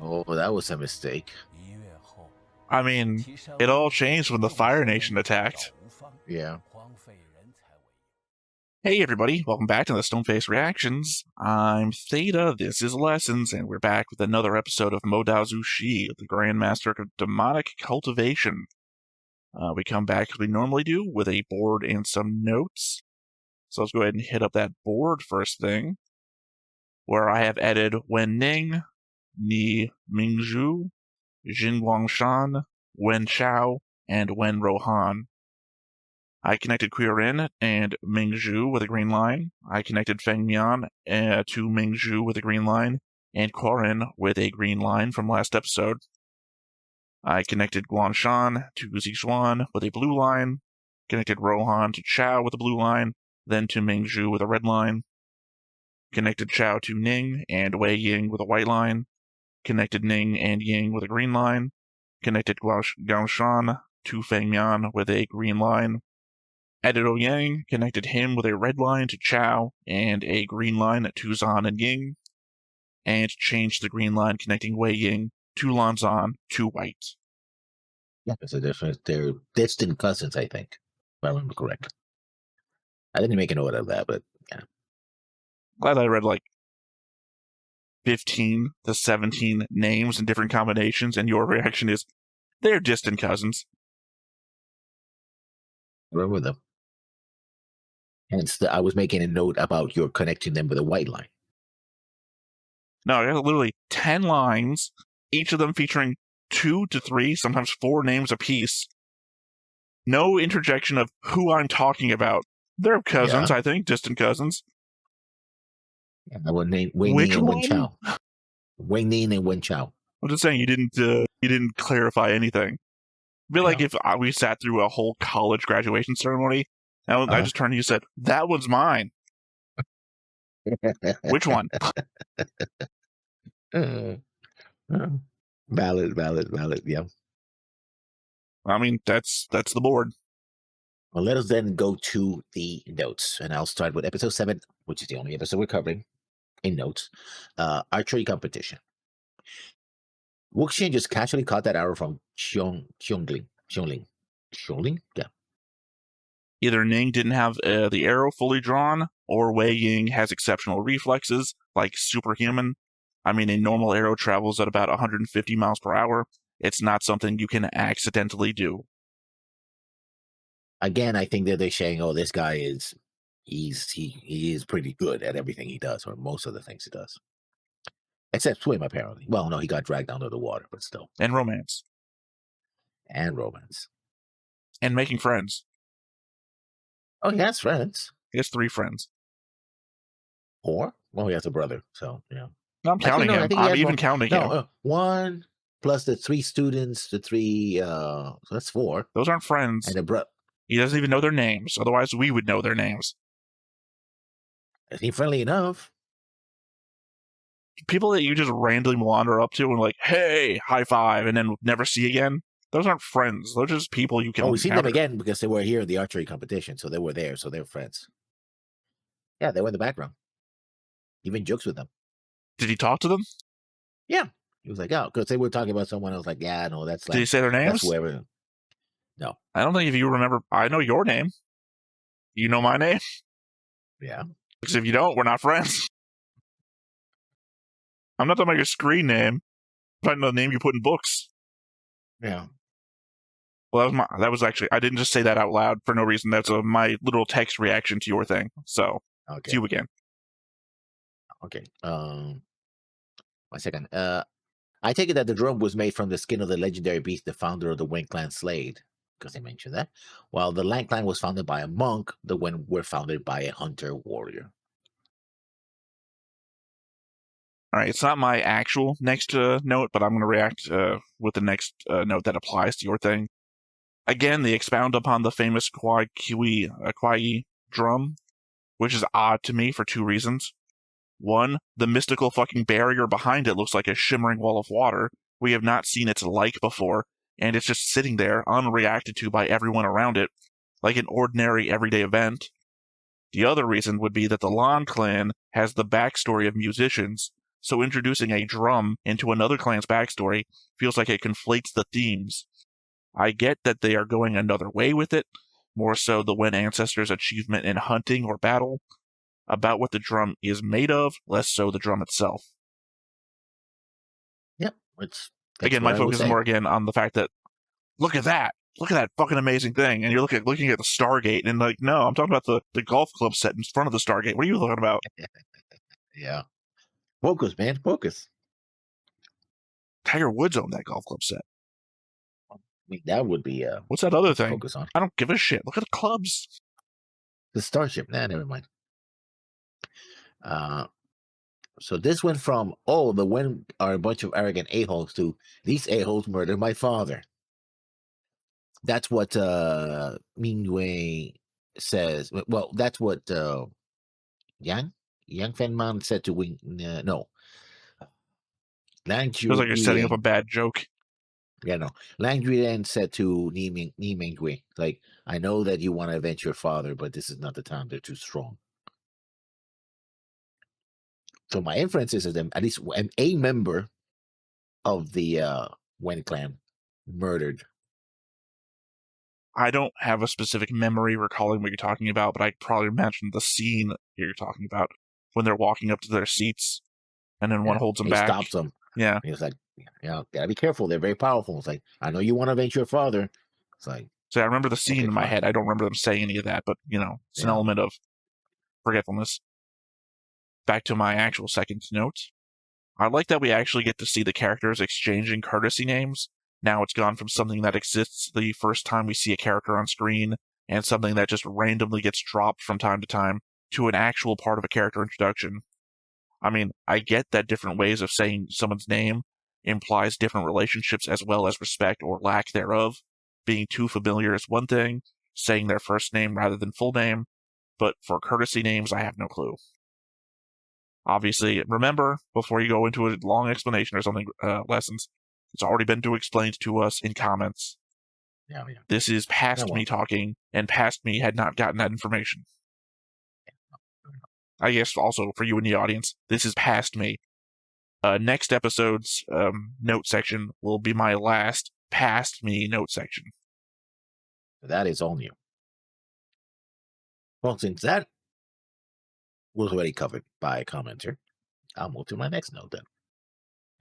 Oh, that was a mistake. I mean, it all changed when the Fire Nation attacked. Yeah. Hey everybody, welcome back to the Stoneface Reactions. I'm Theta, this is Lessons, and we're back with another episode of Dao Zu Shi, the Grandmaster of Demonic Cultivation. We come back as we normally do, with a board and some notes. So let's go ahead and hit up that board first thing, where I have added Wen Ning, Ni Mingzhu, Jin Guangshan, Wen Chao, and Wen Rohan. I connected Quirin and Mingzhu with a green line. I connected Feng Mian to Mingzhu with a green line, and Quirin with a green line from last episode. I connected Guanshan to Zixuan with a blue line, connected Rohan to Chao with a blue line, then to Mingzhu with a red line, connected Chao to Ning and Wei Ying with a white line, connected Ning and Ying with a green line, connected Guanshan to Feng Mian with a green line, added Ouyang, connected him with a red line to Chao and a green line to Zan and Ying, and changed the green line connecting Wei Ying to Lanzan to white. Yeah, there's a difference. They're distant cousins, I think, if I remember correctly. I didn't make a note of that, but yeah. Glad I read like 15 to 17 names and different combinations, and your reaction is, they're distant cousins. I remember them. Hence, I was making a note about your connecting them with a white line. No, I got literally 10 lines, each of them featuring 2 to 3, sometimes 4 names apiece. No interjection of who I'm talking about. They're cousins, I think, distant cousins. Yeah, Wei Ning and Wen Chao. Wei Ning and Wen Chao. I'm just saying you didn't clarify anything. It'd be like if we sat through a whole college graduation ceremony, and I just turned to you and said, "That one's mine." Which one? Valid. Yeah. I mean, that's the board. Well, let us then go to the notes, and I'll start with episode 7, which is the only episode we're covering in notes. Archery competition. Wuxian just casually caught that arrow from Xiongling. Yeah. Either Ning didn't have the arrow fully drawn, or Wei Ying has exceptional reflexes, like superhuman. I mean, a normal arrow travels at about 150 miles per hour. It's not something you can accidentally do. Again, I think that they're saying, "Oh, this guy he is pretty good at everything he does, or most of the things he does, except swim, apparently." Well, no, he got dragged under the water, but still. And romance. And romance. And making friends. Oh, he has friends. He has 3 friends. 4? Well, he has a brother, so yeah. I'm counting him. I'm even counting him. 1 plus the 3 students, the 3, so that's 4. Those aren't friends. And the he doesn't even know their names. Otherwise, we would know their names. Is he friendly enough? People that you just randomly wander up to and like, hey, high five, and then never see again, those aren't friends. Those are just people you can we see them again because they were here in the archery competition, so they were there, so they're friends. Yeah, they were in the background. Even jokes with them. Did he talk to them? Yeah. He was like, oh, because they were talking about someone else, like, yeah, no, that's like... Did he say their names? That's whoever. No. I don't think if you remember... I know your name. You know my name? Yeah. Because if you don't, we're not friends. I'm not talking about your screen name. I'm talking about the name you put in books. Yeah. Well, that was actually... I didn't just say that out loud for no reason. That's my little text reaction to your thing. So, it's you again. Okay. 1 second. I take it that the drum was made from the skin of the legendary beast, the founder of the Wen clan Slade, because they mentioned that. While the Lang clan was founded by a monk, the Wen were founded by a hunter warrior. All right, it's not my actual next note, but I'm going to react with the next note that applies to your thing. Again, they expound upon the famous Kwai drum, which is odd to me for 2 reasons. 1, the mystical fucking barrier behind it looks like a shimmering wall of water. We have not seen its like before, and it's just sitting there, unreacted to by everyone around it, like an ordinary everyday event. The other reason would be that the Lan clan has the backstory of musicians, so introducing a drum into another clan's backstory feels like it conflates the themes. I get that they are going another way with it, more so the Wen ancestors' achievement in hunting or battle, about what the drum is made of, less so the drum itself. Yep, that's Again, what my I would focus is say. more again on the fact that look at that fucking amazing thing, and you're looking at the Stargate, and like, no, I'm talking about the golf club set in front of the Stargate. What are you looking about? Yeah, focus, man, focus. Tiger Woods owned that golf club set. I mean, that would be What's that other to thing? focus on. I don't give a shit. Look at the clubs. The Starship. Nah, never mind. So this went from, oh, the Wen are a bunch of arrogant a-holes to these a-holes murdered my father. That's what Mingwei says. Well, that's what Yang Fenman said to Wing. No, Lang Feels like you're setting up a Julian. bad joke. Yeah, no. Lang Julian said to Ni Mingwei, like, I know that you want to avenge your father, but this is not the time. They're too strong. So my inference is that at least a member of the Wen clan murdered. I don't have a specific memory recalling what you're talking about, but I probably imagine the scene you're talking about when they're walking up to their seats, and then one holds them He back. stops them. Yeah. He was like, gotta be careful. They're very powerful. It's like, I know you want to avenge your father. It's like, So I remember the scene okay, in my fine. head. I don't remember them saying any of that, but, it's an element of forgetfulness. Back to my actual second note. I like that we actually get to see the characters exchanging courtesy names. Now it's gone from something that exists the first time we see a character on screen and something that just randomly gets dropped from time to time to an actual part of a character introduction. I mean, I get that different ways of saying someone's name implies different relationships as well as respect or lack thereof. Being too familiar is one thing, saying their first name rather than full name, but for courtesy names, I have no clue. Obviously, remember, before you go into a long explanation or something, lessons, it's already been explained to us in comments. Yeah. This is past me talking, and past me had not gotten that information. I guess also for you in the audience, this is past me. Next episode's note section will be my last past me note section. That is all new. Well, since that was already covered by a commenter, I'll move to my next note then.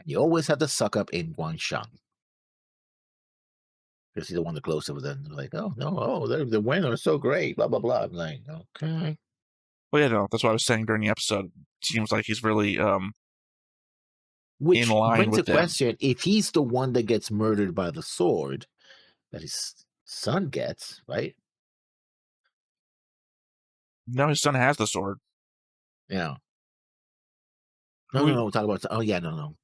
You always have to suck up in Guangshan. Because he's the one the closest with them. Like, oh, no, the Wen are so great, blah, blah, blah. I'm like, okay. Well, yeah, no, that's what I was saying during the episode. It seems like he's really Which in line brings with a question: if he's the one that gets murdered by the sword, that his son gets, right? No, his son has the sword. Yeah. No. Talk about. Oh yeah, no.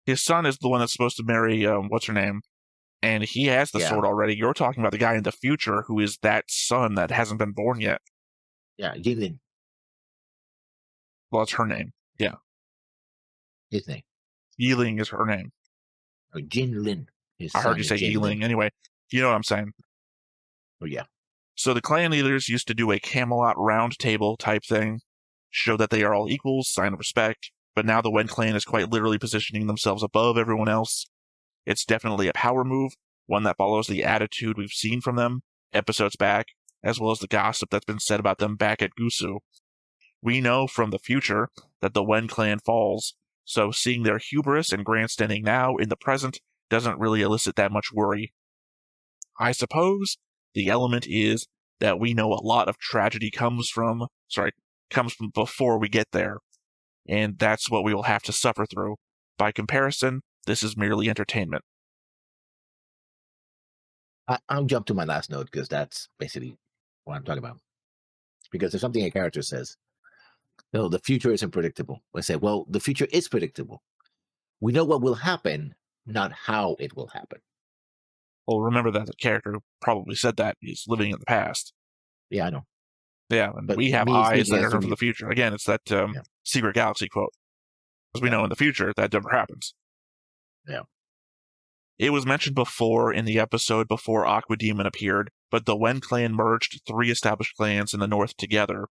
His son is the one that's supposed to marry what's her name, and he has the sword already. You're talking about the guy in the future who is that son that hasn't been born yet. Yeah, Jinlin. Well, that's her name. Yeah. His name. Yiling is her name. Or Jinlin. I heard you say Yiling. Anyway, you know what I'm saying. Oh, yeah. So the clan leaders used to do a Camelot round table type thing, show that they are all equals, sign of respect, but now the Wen clan is quite literally positioning themselves above everyone else. It's definitely a power move, one that follows the attitude we've seen from them episodes back, as well as the gossip that's been said about them back at Gusu. We know from the future that the Wen clan falls, so seeing their hubris and grandstanding now in the present doesn't really elicit that much worry. I suppose the element is that we know a lot of tragedy comes from before we get there, and that's what we will have to suffer through. By comparison, this is merely entertainment. I'll jump to my last note because that's basically what I'm talking about. Because there's something a character says. No, the future isn't predictable. I say, well, the future is predictable. We know what will happen, not how it will happen. Well, remember that the character who probably said that is living in the past. Yeah, I know. Yeah, and but we have eyes that are from the future. Again, it's that Secret Galaxy quote. Because we know in the future that never happens. Yeah. It was mentioned before in the episode before Aqua Demon appeared, but the Wen clan merged 3 established clans in the north together.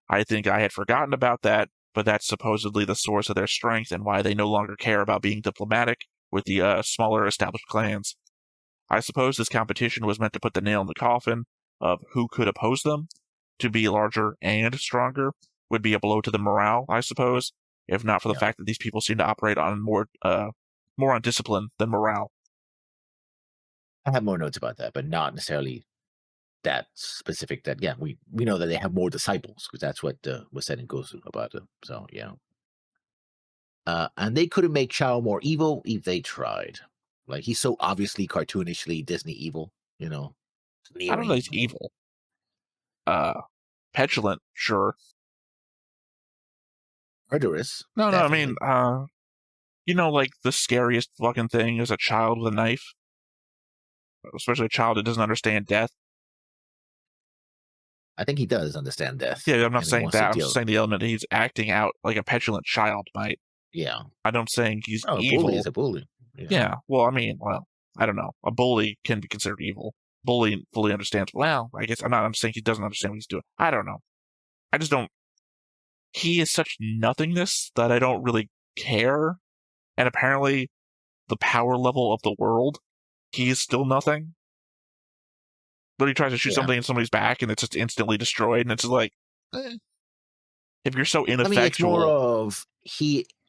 I think I had forgotten about that, but that's supposedly the source of their strength and why they no longer care about being diplomatic with the smaller established clans. I suppose this competition was meant to put the nail in the coffin of who could oppose them. To be larger and stronger would be a blow to the morale, I suppose, if not for the fact that these people seem to operate on more on discipline than morale. I have more notes about that, but not necessarily that specific. That we know that they have more disciples because that's what was said in Gozu about them. So and they couldn't make Chao more evil if they tried. Like he's so obviously cartoonishly Disney evil, I don't know sneering, he's evil. Petulant, sure. murderous. No, I Definitely. mean, like the scariest fucking thing is a child with a knife. Especially a child that doesn't understand death. I think he does understand death. Yeah, I'm not and he saying wants to that. I'm deal. just saying the element that he's acting out like a petulant child might. Yeah. I'm saying he's Oh, a evil. bully is a bully. Yeah, well, I mean, I don't know. A bully can be considered evil. Bully fully understands. Well, I guess I'm saying he doesn't understand what he's doing. I don't know. I just don't. He is such nothingness that I don't really care. And apparently, the power level of the world, he is still nothing. But he tries to shoot something in somebody's back and it's just instantly destroyed. And it's just like, if you're so ineffectual. I mean, it's more of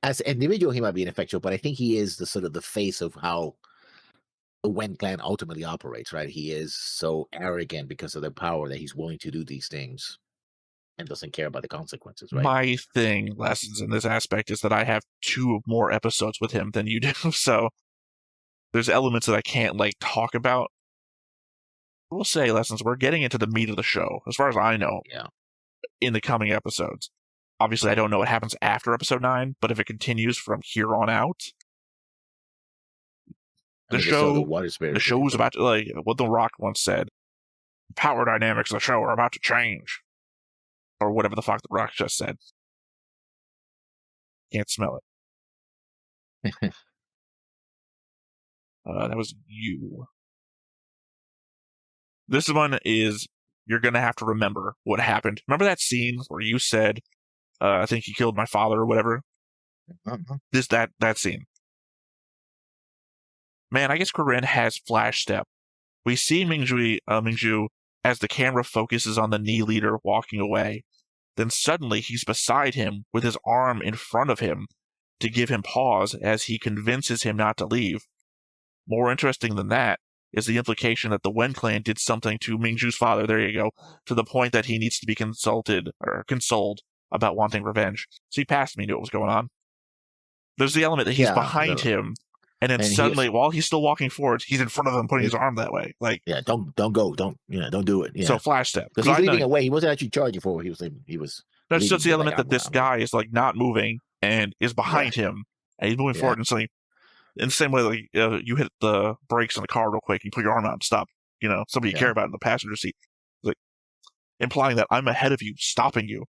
as an individual, he might be ineffectual, but I think he is the sort of the face of how the Wen clan ultimately operates, right? He is so arrogant because of their power that he's willing to do these things and doesn't care about the consequences, right? My lessons in this aspect is that I have 2 more episodes with him than you do, so there's elements that I can't, talk about. We'll say, lessons, we're getting into the meat of the show, as far as I know, in the coming episodes. Obviously, I don't know what happens after episode 9, but if it continues from here on out, the show is about to, what The Rock once said, power dynamics of the show are about to change. Or whatever the fuck The Rock just said. Can't smell it. That was you. This one is, you're going to have to remember what happened. Remember that scene where you said, I think he killed my father or whatever? That scene. Man, I guess Corinne has flash step. We see Mingju as the camera focuses on the knee leader walking away. Then suddenly he's beside him with his arm in front of him to give him pause as he convinces him not to leave. More interesting than that is the implication that the Wen clan did something to Mingju's father, there you go, to the point that he needs to be consoled about wanting revenge. See past me, knew what was going on. There's the element that he's behind him, and then suddenly, while he's still walking forward, he's in front of him, putting his arm that way. Don't go, don't do it. Yeah. So flash step, because he's leading away. He wasn't actually charging forward. He was. That's just the element that this guy is not moving and is behind him, and he's moving forward, and suddenly, in the same way, you hit the brakes on the car real quick, you put your arm out and stop. Somebody you care about in the passenger seat, implying that I'm ahead of you, stopping you.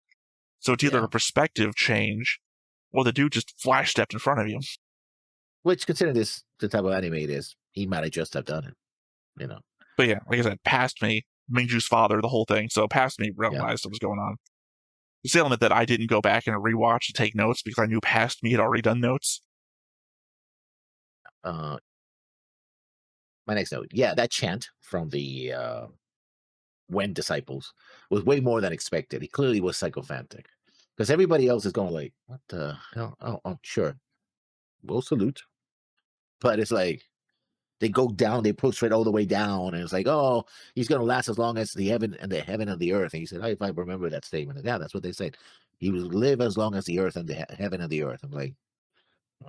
So it's either a perspective change, or the dude just flash stepped in front of you. Which, considering this the type of anime it is, he might have just have done it. But yeah, like I said, past me, Mingju's father, the whole thing. So past me realized what was going on. It's the element that I didn't go back and rewatch to take notes because I knew past me had already done notes. My next note. Yeah, that chant from the Wen disciples was way more than expected. He clearly was sycophantic. Because everybody else is going what the hell? Oh, sure. We'll salute. But it's they go down, they prostrate all the way down, and it's oh, he's going to last as long as the heaven and the earth. And he said, if I remember that statement, that's what they said. He will live as long as the earth and the heaven and the earth. I'm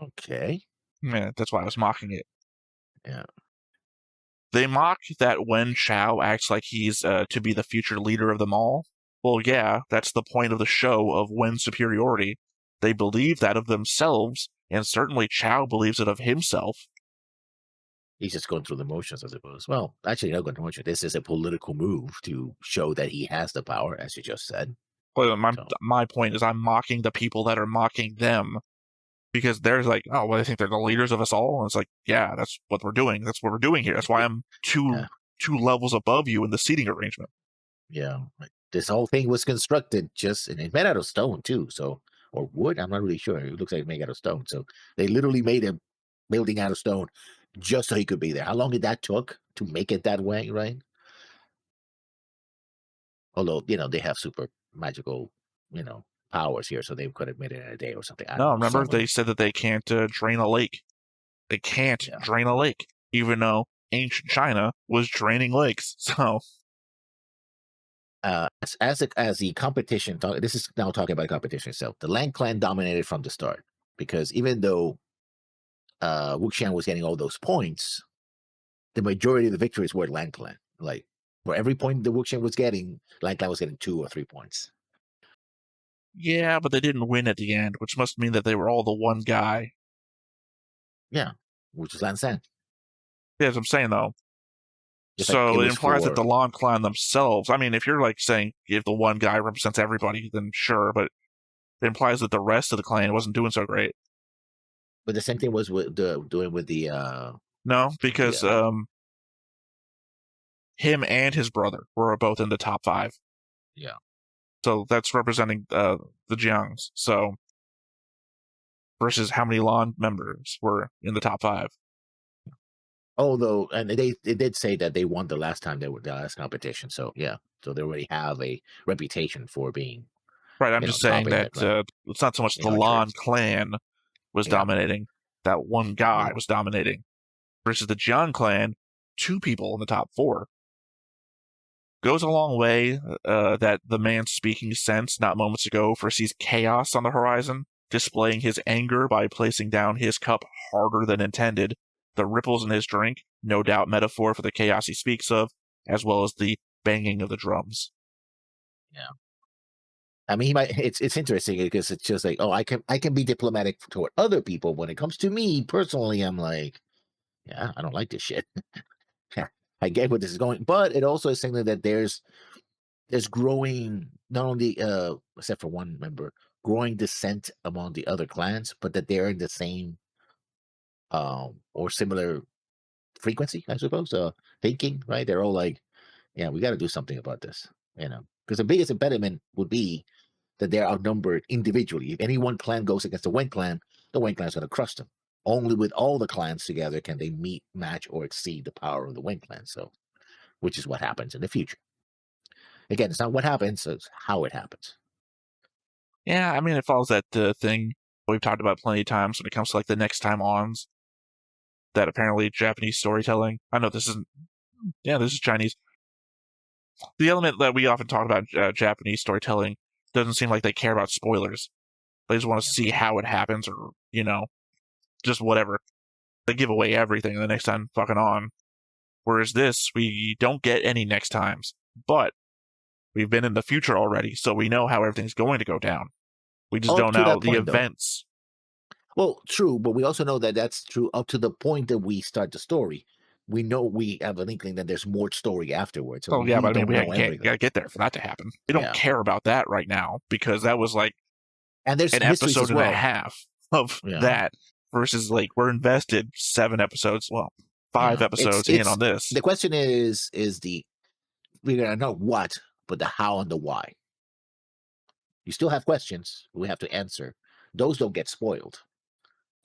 okay. Yeah, that's why I was mocking it. Yeah. They mock that when Chao acts like he's to be the future leader of them all. Well, yeah, that's the point of the show of Wen's superiority. They believe that of themselves, and certainly Chao believes it of himself. He's just going through the motions, I suppose. Well, actually, not going through the motions. This is a political move to show that he has the power, as you just said. Well, my point is I'm mocking the people that are mocking them. Because they're oh, well, I think they're the leaders of us all. And it's yeah, that's what we're doing. That's what we're doing here. That's why I'm two levels above you in the seating arrangement. Yeah. This whole thing was constructed and it's made out of stone, too. So or wood. I'm not really sure. It looks like it's made out of stone. So they literally made a building out of stone just so he could be there. How long did that took to make it that way, right? Although, they have super magical, powers here, so they could have made it in a day or something. I don't No, know. remember Some of they them. said that they can't drain a lake. They can't Yeah. drain a lake, even though ancient China was draining lakes. So As the competition, this is now talking about competition itself. The Lang clan dominated from the start because even though wuxian was getting all those points, the majority of the victories were Lang clan. Like for every point the wuxian was getting, Lang clan was getting 2 or 3 points. yeah, but they didn't win at the end, which must mean that they were all the one guy. Yeah, which is Lan San. Yeah, as I'm saying though. It's like it So it was implies that for the Lan clan themselves. I mean, if you're like saying if the one guy represents everybody, then sure, but it implies that the rest of the clan wasn't doing so great. but the same thing was with doing with the No, the because him and his brother were both in the top 5. yeah. So that's representing the Jiangs. So versus how many Lan members were in the top 5. Although, and they did say that they won the last time they were the last competition. So yeah, so they already have a reputation for being Right, I'm just top saying in that the clan it's not so much in the Lan archery. clan was Yeah, dominating, that one guy yeah. was dominating, versus the Jiang clan, 2 people in the top 4. Goes a long way that the man speaking sense not moments ago foresees chaos on the horizon, displaying his anger by placing down his cup harder than intended. The ripples in his drink, no doubt metaphor for the chaos he speaks of, as well as the banging of the drums. Yeah. I mean, he might. It's interesting because it's just like, oh, I can be diplomatic toward other people. When it comes to me personally, I'm like, yeah, I don't like this shit. I get where this is going, but it also is saying that there's growing, not only except for one member, growing dissent among the other clans, but that they're in the same or similar frequency, I suppose. Thinking, right? They're all like, yeah, we got to do something about this, because the biggest impediment would be that they're outnumbered individually. If any one clan goes against the Wen clan is going to crush them. Only with all the clans together can they meet, match, or exceed the power of the Wen clan. So, which is what happens in the future. Again, it's not what happens; it's how it happens. Yeah, I mean, it follows that thing we've talked about plenty of times when it comes to like the next time ons, that apparently Japanese storytelling. I know this isn't. Yeah, this is Chinese. The element that we often talk about Japanese storytelling doesn't seem like they care about spoilers. They just want to see how it happens, or just whatever. They give away everything the next time fucking on. Whereas this, we don't get any next times, but we've been in the future already, so we know how everything's going to go down. We just Up don't to know that the point, though. events. Well, true, but we also know that that's true up to the point that we start the story. We know we have an inkling that there's more story afterwards, so Oh yeah, we but I mean, don't we know can't everything. gotta get there for that to happen. We don't Yeah, care about that right now because that was like and there's an mysteries episode as and a well. half of Yeah, that versus like we're invested 7 episodes, well, 5 yeah. It's episodes in it's on this. the question is the we're gonna know what, but the how and the why. You still have questions we have to answer. Those don't get spoiled.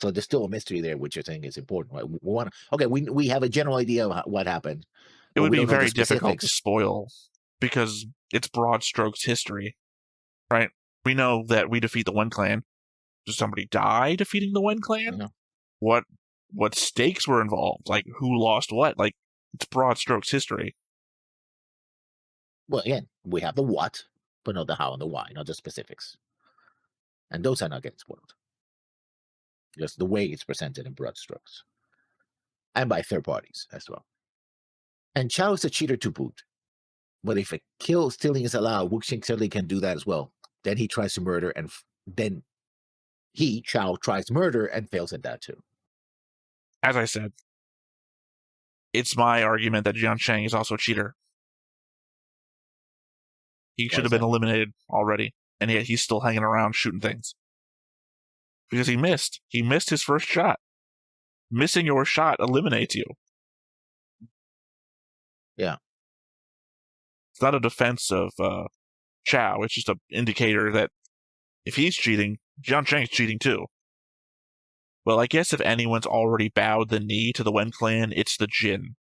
So there's still a mystery there, which I think is important. Right? We want okay. We have a general idea of what happened, It but would we be don't know the very difficult to specifics. spoil because it's broad strokes history, right? We know that we defeat the one clan. Does somebody die defeating the one You clan? know? What stakes were involved? Like who lost what? Like it's broad strokes history. Well, again, we have the what, but not the how and the why, not the specifics, and those are not getting spoiled. Just the way it's presented in broad strokes, and by third parties as well. And Chao is a cheater to boot. But if a kill stealing is allowed, Wuxing certainly can do that as well. Then he tries to murder, and then Chao, tries murder and fails at that too. As I said, it's my argument that Jian Shang is also a cheater. He Why should have is been that? eliminated already, and yet he's still hanging around shooting things. Because he missed. He missed his first shot. Missing your shot eliminates you. Yeah. It's not a defense of Chow. It's just an indicator that if he's cheating, Jiang Cheng's cheating too. Well, I guess if anyone's already bowed the knee to the Wen clan, it's the Jin.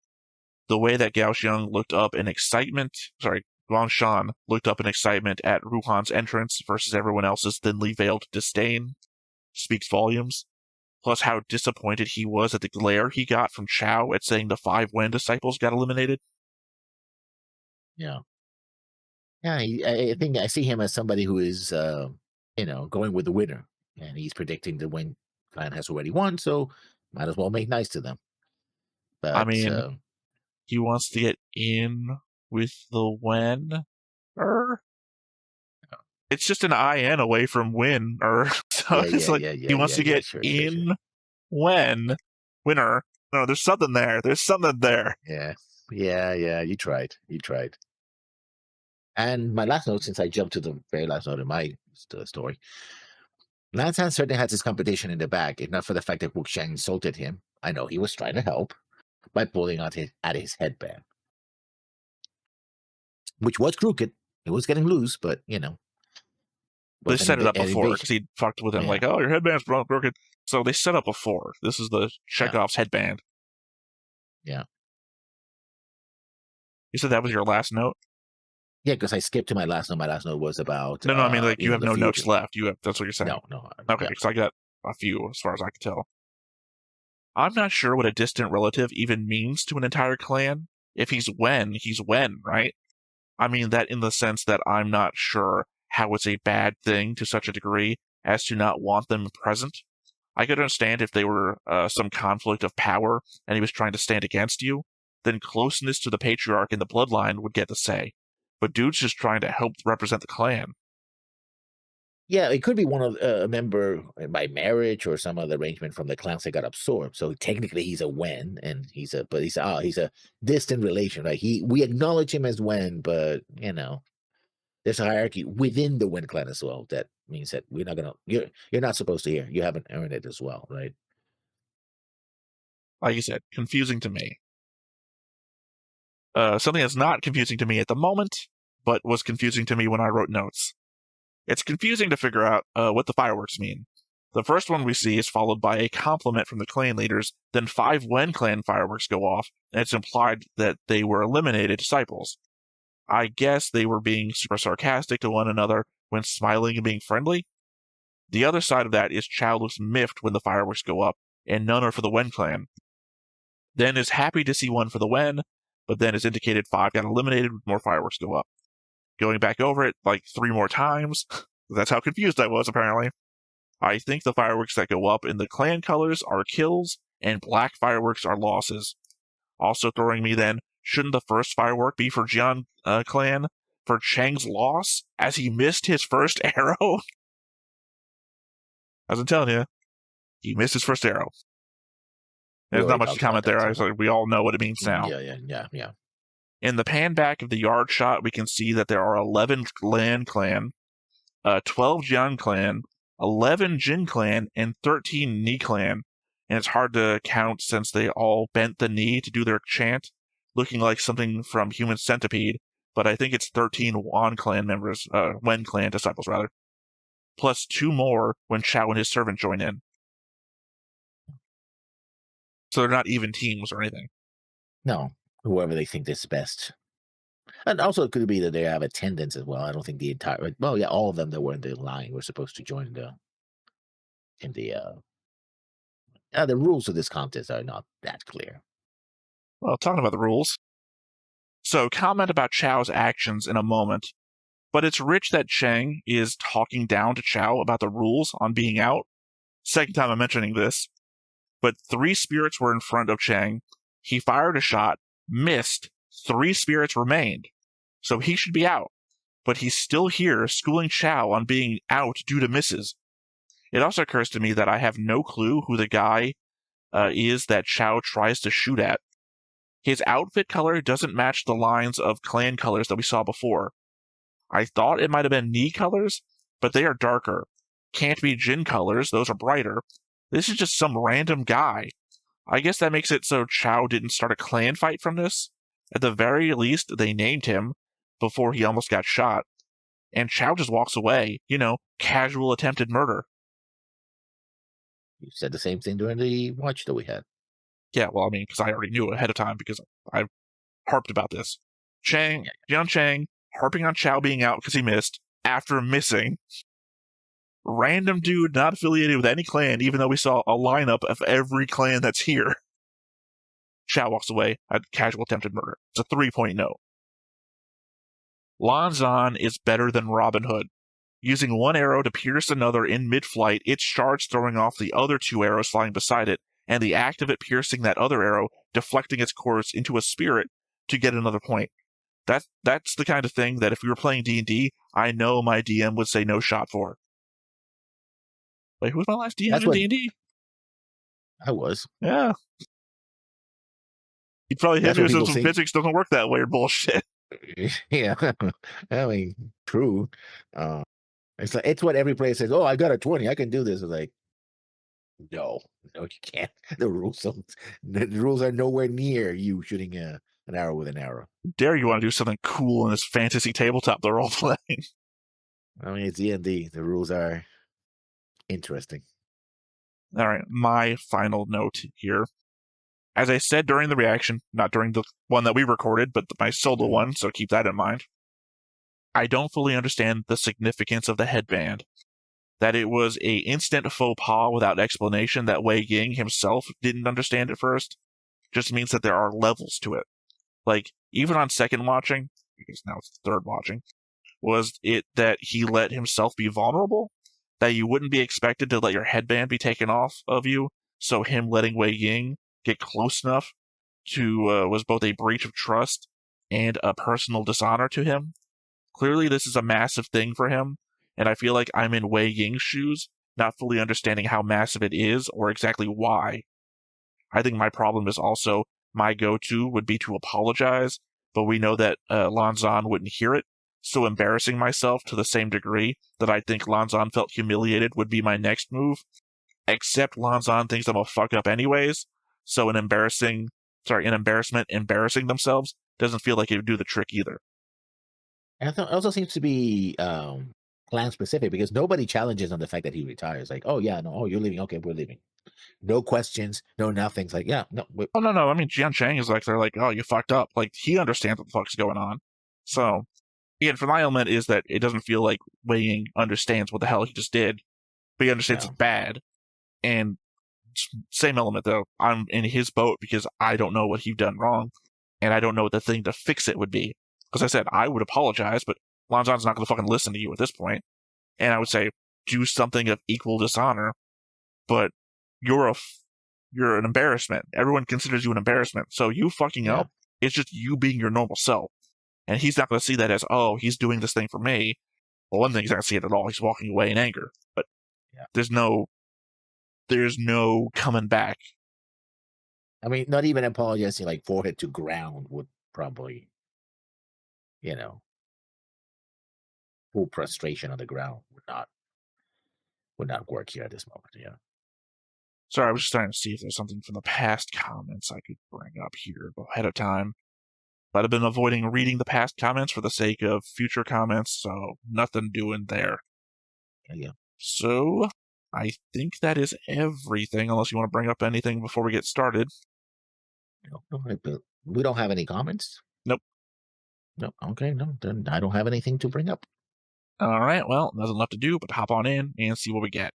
The way that Gao Xiang looked up in excitement, Guang Shan looked up in excitement at Ruhan's entrance versus everyone else's thinly veiled disdain speaks volumes. Plus how disappointed he was at the glare he got from Chao at saying the 5 Wen disciples got eliminated. Yeah. Yeah, I think I see him as somebody who is, going with the winner, and he's predicting the Wen clan has already won, so might as well make nice to them. I But mean, he wants to get in with the Wen. It's just an IN away from win. So it's like he wants to get sure. in when winner. No, there's something there. There's something there. Yeah. You tried. And my last note, since I jumped to the very last note in my story, Lantan certainly has his competition in the bag, if not for the fact that wuxian insulted him. I know he was trying to help by pulling out his headband, which was crooked. It was getting loose, but They set it up an before invasion. because he fucked with him Yeah. like, oh, your headband's broken. So they set up before. This is the Chekhov's headband. Yeah. You said that was your last note? Yeah, because I skipped to my last note. My last note was about. No, I mean, like, you have no future. notes left. That's what you're saying. No. Okay, because I got a few as far as I can tell. I'm not sure what a distant relative even means to an entire clan. If he's Wen, right? I mean that in the sense that I'm not sure how it's a bad thing to such a degree as to not want them present. I could understand if they were some conflict of power and he was trying to stand against you, then closeness to the patriarch in the bloodline would get the say. But dude's just trying to help represent the clan. Yeah, it could be one of a member by marriage or some other arrangement from the clans that got absorbed. So technically, he's a Wen, and he's a distant relation, right? We acknowledge him as Wen, but there's a hierarchy within the Wen clan as well. That means that we're not gonna you're not supposed to hear. You haven't earned it as well, right? Like you said, confusing to me. Something that's not confusing to me at the moment, but was confusing to me when I wrote notes. It's confusing to figure out what the fireworks mean. The first one we see is followed by a compliment from the clan leaders, then 5 Wen clan fireworks go off, and it's implied that they were eliminated disciples. I guess they were being super sarcastic to one another when smiling and being friendly. The other side of that is Chao looks miffed when the fireworks go up, and none are for the Wen clan. Then is happy to see one for the Wen, but then is indicated 5 got eliminated with more fireworks go up. Going back over it like 3 more times, that's how confused I was apparently. I think the fireworks that go up in the clan colors are kills, and black fireworks are losses. Also throwing me then, shouldn't the first firework be for Jian clan for Cheng's loss as he missed his first arrow? As I'm telling you, he missed his first arrow. There's not much to comment there. We all know what it means now. Yeah. In the pan back of the yard shot, we can see that there are 11 Lan clan, 12 Jian clan, 11 Jin clan, and 13 Ni clan. And it's hard to count since they all bent the knee to do their chant, looking like something from Human Centipede, but I think it's 13 Wen clan members, Wen clan disciples rather, plus 2 more when Chao and his servant join in. So they're not even teams or anything. No, whoever they think is best. And also it could be that they have attendance as well. I don't think the entire, all of them that were in the line were supposed to join the rules of this contest are not that clear. Well, talking about the rules. So comment about Chao's actions in a moment, but it's rich that Cheng is talking down to Chao about the rules on being out. Second time I'm mentioning this. But 3 spirits were in front of Cheng. He fired a shot, missed, 3 spirits remained. So he should be out. But he's still here schooling Chao on being out due to misses. It also occurs to me that I have no clue who the guy is that Chao tries to shoot at. His outfit color doesn't match the lines of clan colors that we saw before. I thought it might have been Ni colors, but they are darker. Can't be Jin colors, those are brighter. This is just some random guy. I guess that makes it so Chao didn't start a clan fight from this. At the very least, they named him before he almost got shot. And Chao just walks away, casual attempted murder. You said the same thing during the watch that we had. Yeah, well, I mean, because I already knew ahead of time because I harped about this. Jian Chang harping on Chao being out because he missed after missing. Random dude not affiliated with any clan, even though we saw a lineup of every clan that's here. Chao walks away at casual attempted murder. It's a 3-point no. Lan Zhan is better than Robin Hood. Using one arrow to pierce another in mid-flight, its charge throwing off the other 2 arrows flying beside it, and the act of it piercing that other arrow, deflecting its course into a spirit to get another point. That's the kind of thing that if we were playing D&D, I know my DM would say no shot for. Wait, who was my last DM in D&D? I was. Yeah. He'd probably hit me with some physics doesn't work that way or bullshit. Yeah. I mean, true. It's what every player says, oh, I got a 20, I can do this. It's like, no, you can't. The rules are nowhere near you shooting an arrow with an arrow. Dare you want to do something cool in this fantasy tabletop they're all playing? I mean, it's D&D. The rules are interesting. All right, my final note here. As I said during the reaction, not during the one that we recorded, but my solo one, so keep that in mind. I don't fully understand the significance of the headband. That it was a instant faux pas without explanation that Wei Ying himself didn't understand at first, just means that there are levels to it. Like, even on second watching, because now it's third watching, was it that he let himself be vulnerable? That you wouldn't be expected to let your headband be taken off of you, so him letting Wei Ying get close enough to was both a breach of trust and a personal dishonor to him. Clearly, this is a massive thing for him, and I feel like I'm in Wei Ying's shoes, not fully understanding how massive it is or exactly why. I think my problem is also my go-to would be to apologize, but we know that Lan Zhan wouldn't hear it, so embarrassing myself to the same degree that I think Lan Zhan felt humiliated would be my next move, except Lan Zhan thinks I'm a fuck-up anyways, so an embarrassment embarrassing themselves doesn't feel like it would do the trick either. And it also seems to be clan specific because nobody challenges on the fact that he retires. Like, oh yeah, no, oh you're leaving, okay, we're leaving. No questions, no nothing. It's like, yeah, no. Oh no. I mean, Jian Chang is like, they're like, oh, you fucked up. Like, he understands what the fuck's going on. So, again, for my element is that it doesn't feel like Wei Ying understands what the hell he just did, but he understands it's bad. And same element though, I'm in his boat because I don't know what he's done wrong, and I don't know what the thing to fix it would be. Because I said I would apologize, but Lan Zhan's not going to fucking listen to you at this point. And I would say do something of equal dishonor, but you're an embarrassment. Everyone considers you an embarrassment. So you fucking up, it's just you being your normal self. And he's not going to see that as, oh, he's doing this thing for me. Well, one thing he's not going to see it at all. He's walking away in anger. But there's no coming back. I mean, not even apologizing, like forehead to ground would probably, full prostration on the ground would not work here at this moment. Yeah. Sorry, I was just trying to see if there's something from the past comments I could bring up here ahead of time. But I've been avoiding reading the past comments for the sake of future comments, so nothing doing there. Yeah. So, I think that is everything, unless you want to bring up anything before we get started. No, we don't have any comments? Nope. No, okay, no, then I don't have anything to bring up. All right, well, nothing left to do but hop on in and see what we get.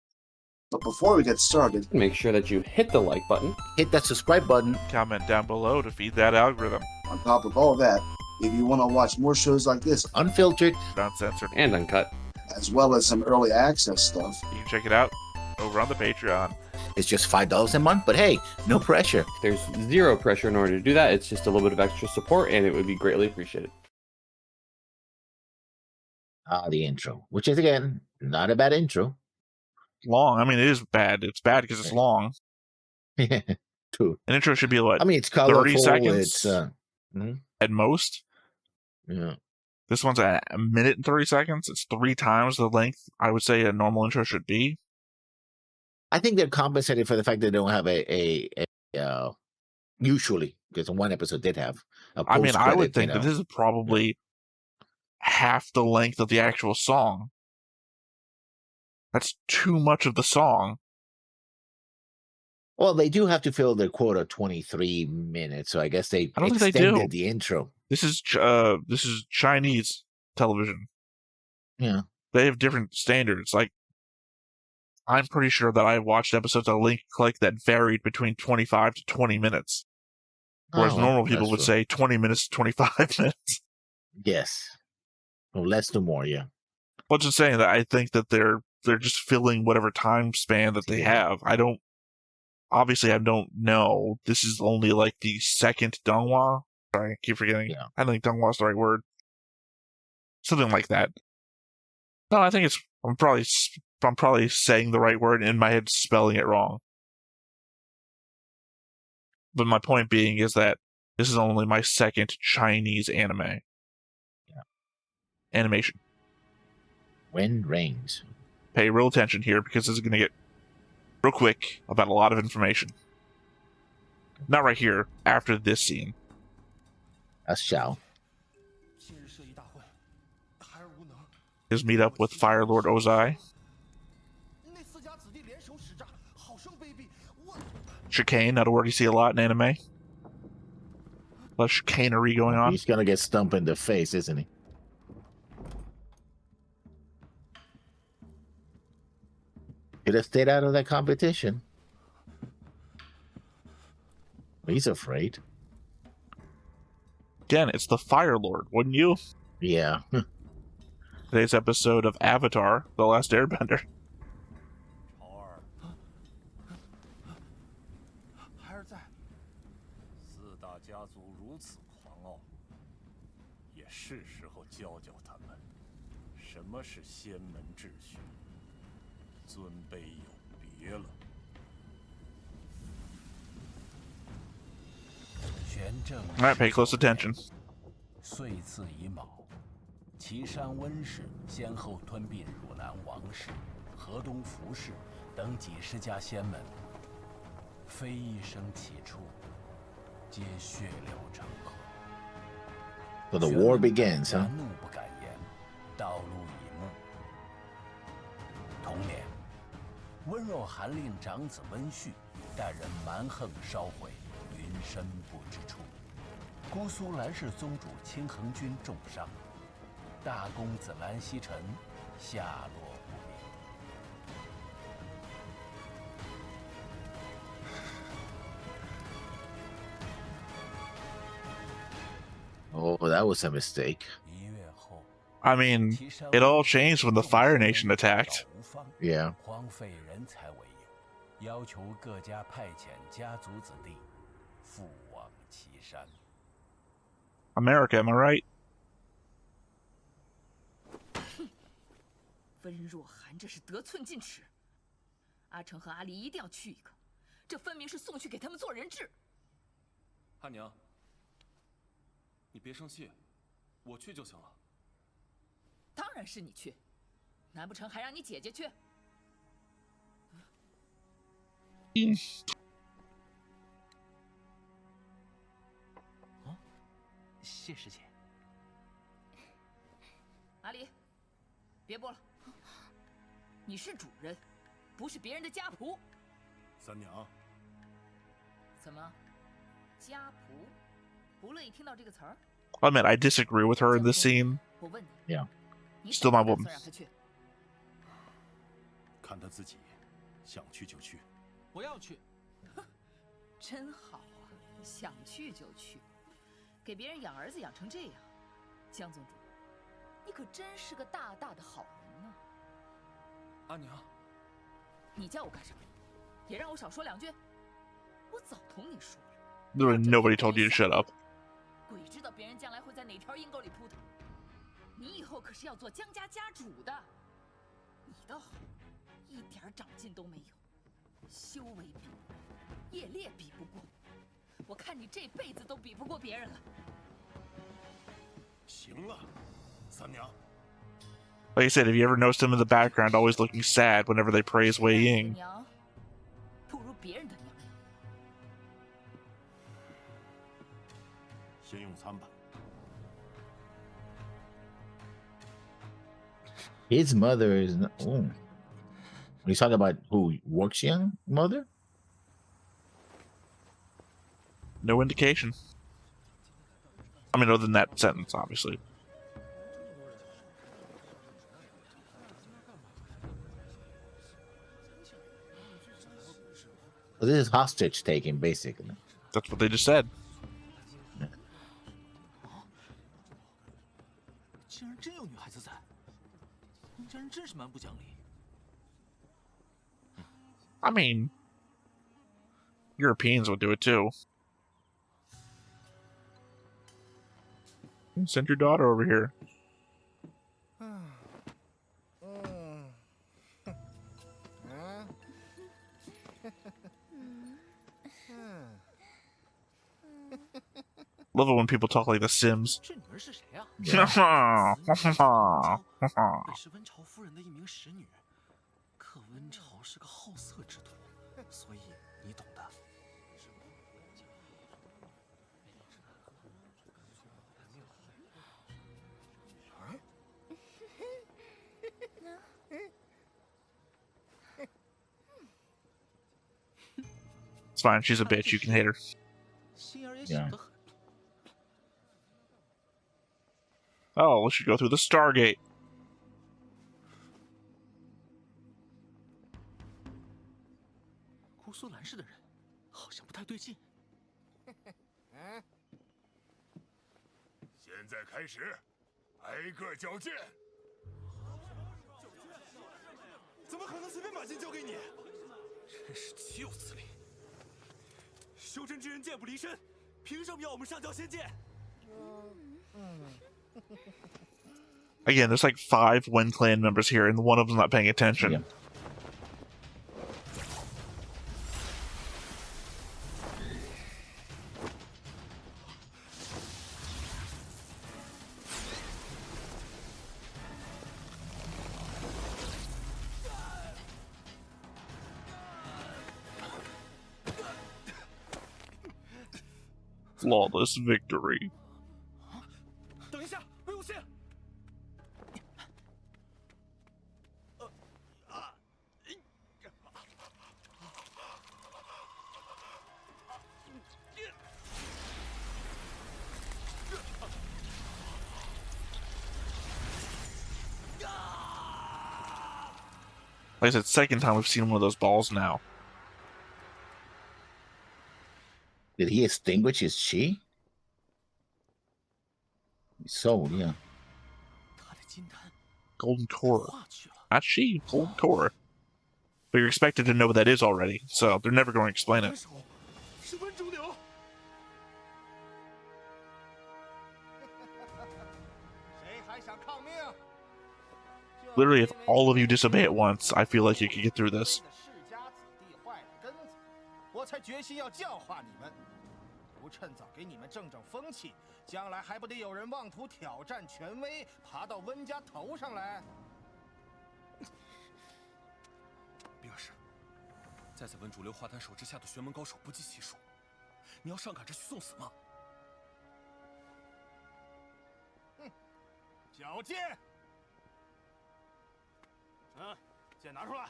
But before we get started, make sure that you hit the like button, hit that subscribe button, comment down below to feed that algorithm. On top of all that, if you want to watch more shows like this, unfiltered, uncensored, and uncut, as well as some early access stuff, you can check it out over on the Patreon. It's just $5 a month, but hey, no pressure. There's zero pressure in order to do that. It's just a little bit of extra support, and it would be greatly appreciated. The intro, which is, again, not a bad intro. Long. I mean, it is bad. It's bad because it's long. True. An intro should be what? I mean, it's colorful. 30 seconds it's, at most. Yeah. This one's a minute and 30 seconds. It's 3 times the length I would say a normal intro should be. I think they're compensated for the fact they don't have a usually, because one episode did have a post-credit. I mean, I would think that this is probably half the length of the actual song. That's too much of the song. Well, they do have to fill their quota of 23 minutes, so I guess they I don't think they do. extended the intro. This is Chinese television. Yeah. They have different standards. Like, I'm pretty sure that I watched episodes of Link Click that varied between 25 to 20 minutes. Whereas Oh, normal people that's would true. say 20 minutes to 25 minutes. Yes. Well, less to more, yeah. But just saying that I think that they're just filling whatever time span that they have. I don't know. This is only like the second Donghua. Sorry, I keep forgetting. Yeah. I don't think Donghua is the right word. Something like that. No, I think it's. I'm probably saying the right word in my head, spelling it wrong. But my point being is that this is only my second Chinese anime. Yeah. Animation. Wind rains. Pay real attention here because this is going to get real quick about a lot of information. Not right here, after this scene. That's Xiao. His meetup with Fire Lord Ozai. Chicane, not a word you see a lot in anime. A lot of chicanery going on. He's gonna get stumped in the face, isn't he? Could have stayed out of that competition. He's afraid. Again, it's the Fire Lord, wouldn't you? Yeah. Today's episode of Avatar, The Last Airbender. Alright, pay close attention. 岁次乙卯，岐山温氏先后吞并汝南王氏、河东服氏等几十家仙门，非一生起处，皆血流成河。 So the war begins, huh? 怒不敢言，道路已暮。同年，温若寒令长子温煦带人蛮横烧毁云深不知处。 姑苏蓝氏宗主清衡君重伤，大公子蓝曦臣下落不明。 Oh, that was a mistake. 1月后， I mean, it all changed when the Fire Nation attacked. Yeah. 荒废人才为由，要求各家派遣家族子弟赴往岐山。 America, am I right? 温若寒这是得寸进尺，阿成和阿离一定要去一个，这分明是送去给他们做人质。阿娘，你别生气，我去就行了。当然是你去，难不成还让你姐姐去？谢师姐。阿离，别播了，你是主人，不是别人的家仆。三娘，怎么，家仆不乐意听到这个词儿？ I admit, I disagree with her in this scene. 我问你， Yeah. 你 Still 怎么 my 打 woman. 算让他去？看他自己想去就去。不要去。真好啊，想去就去，给别人养儿子养成这样，江宗主，你可真是个大大的好人呢。阿娘，你叫我干什么？也让我少说两句。我早同你说了， Literally nobody told you to shut up. 鬼知道别人将来会在哪条阴沟里扑腾。你以后可是要做江家家主的。你倒好，一点长进都没有，修为比不过，业力比不过，我看你这辈子都比不过别人了。行了，三娘。 Like I said, if you ever noticed him in the background, always looking sad whenever they praise Wei Ying. 娘不如别人的娘。 先用餐吧。 His mother is not. Oh. He's talking about who? Wuxian mother? No indication. I mean, other than that sentence, obviously. Well, this is hostage taking, basically. That's what they just said. 竟然真有女孩子在，这人真是蛮不讲理。 I mean, Europeans would do it too. Send your daughter over here. Love it when people talk like The Sims. 这女儿是谁啊？ Yeah. 本是温朝夫人的一名使女，可温朝是个好色之徒，所以你懂的。 It's fine. She's a bitch. You can hate her. 心眼也小得很。 Oh, we should go through the Stargate. 姑苏兰氏的人好像不太对劲。现在开始，挨个交剑。怎么可能随便把剑交给你？真是岂有此理！ 修真之人剑不离身，凭什么要我们上交仙剑？ Again, there's like 5 Wen Clan members here, and one of them's not paying attention. Yeah. Flawless victory. 等一下，魏无羡！Like I said, second time we've seen one of those balls now. Did he extinguish his chi? His soul, yeah. 他的金丹 Golden core. 化去了。 Not she, golden core. But you're expected to know what that is already, so they're never going to explain it. 手是温中流。谁还想抗命？ Literally, if all of you disobey at once, I feel like you could get through this. 世家子弟坏了根子，我才决心要教化你们，不趁早给你们正风气，将来还不得有人妄图挑战权威，爬到温家头上来？冰儿师，在温主流华坛手之下的玄门高手不计其数，你要上赶着去送死吗？矫健！剑拿出来！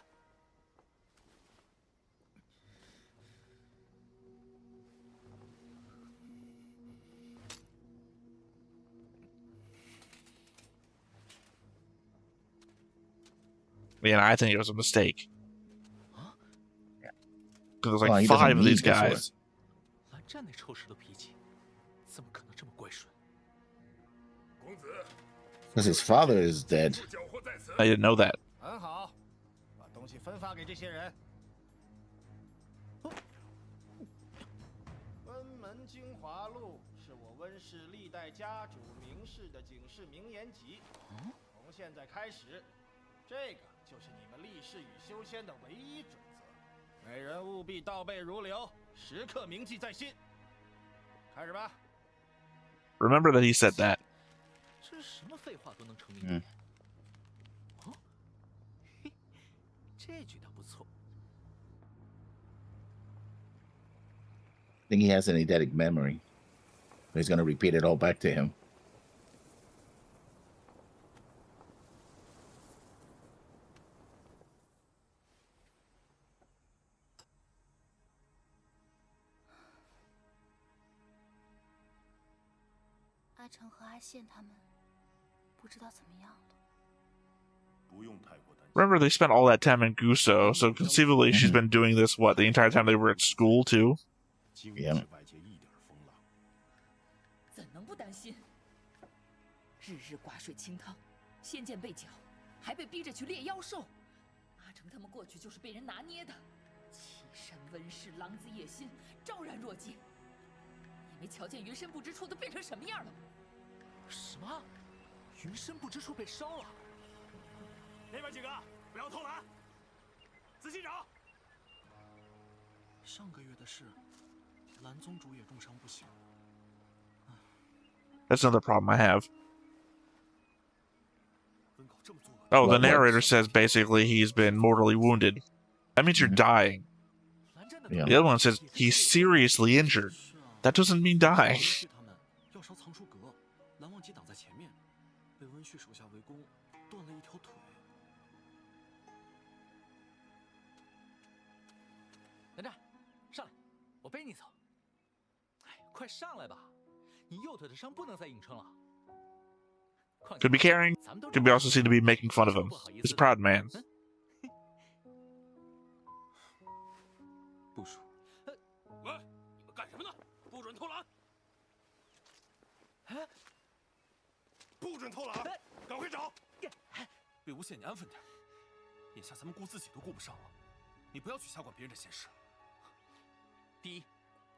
Man, I think it was a mistake. Because there's Well, like he doesn't 5 of these need this one. guys. 蓝湛那臭石头脾气，怎么可能这么乖顺？公子， Because his father is dead. 缴获在此。 I didn't know that. 很好，把东西分发给这些人。温门精华录是我温氏历代家主名士的警示名言集。从现在开始，这个就是你们立誓与修仙的唯一准则。每人务必倒背如流，时刻铭记在心。开始吧。 Remember that he said that. 这什么废话都能成名。哦，嘿，这句倒不错。 I think he has an eidetic memory. He's going to repeat it all back to him. 阿成和阿宪他们不知道怎么样了。 Remember, they spent all that time in Guso, so conceivably she's been doing this, what, the entire time they were at school, too? Yeah. 怎能不担心？日日寡水清汤，仙剑被剿，还被逼着去猎妖兽。阿成他们过去就是被人拿捏的，岐山温室，狼子野心，昭然若揭。你没瞧见云深不知处都变成什么样了吗？什么？云深不知处被烧了？那边几个不要偷懒，仔细找。上个月的事，蓝宗主也重伤不小。 That's another problem I have. Oh, the narrator says basically he's been mortally wounded. That means you're dying. Yeah. The other one says he's seriously injured. That doesn't mean dying. 要烧藏书阁，蓝忘机挡在前面，被温煦手下围攻，断了一条腿。南战，上来，我背你走。哎，快上来吧，你右腿的伤不能再硬撑了。 Could be caring, could be also seen to be making fun of him. He's a proud man. 部署。喂，你们干什么呢？不准偷懒！不准偷懒！赶快找！魏无羡，你安分点。眼下咱们顾自己都顾不上了，你不要去瞎管别人的闲事。第一，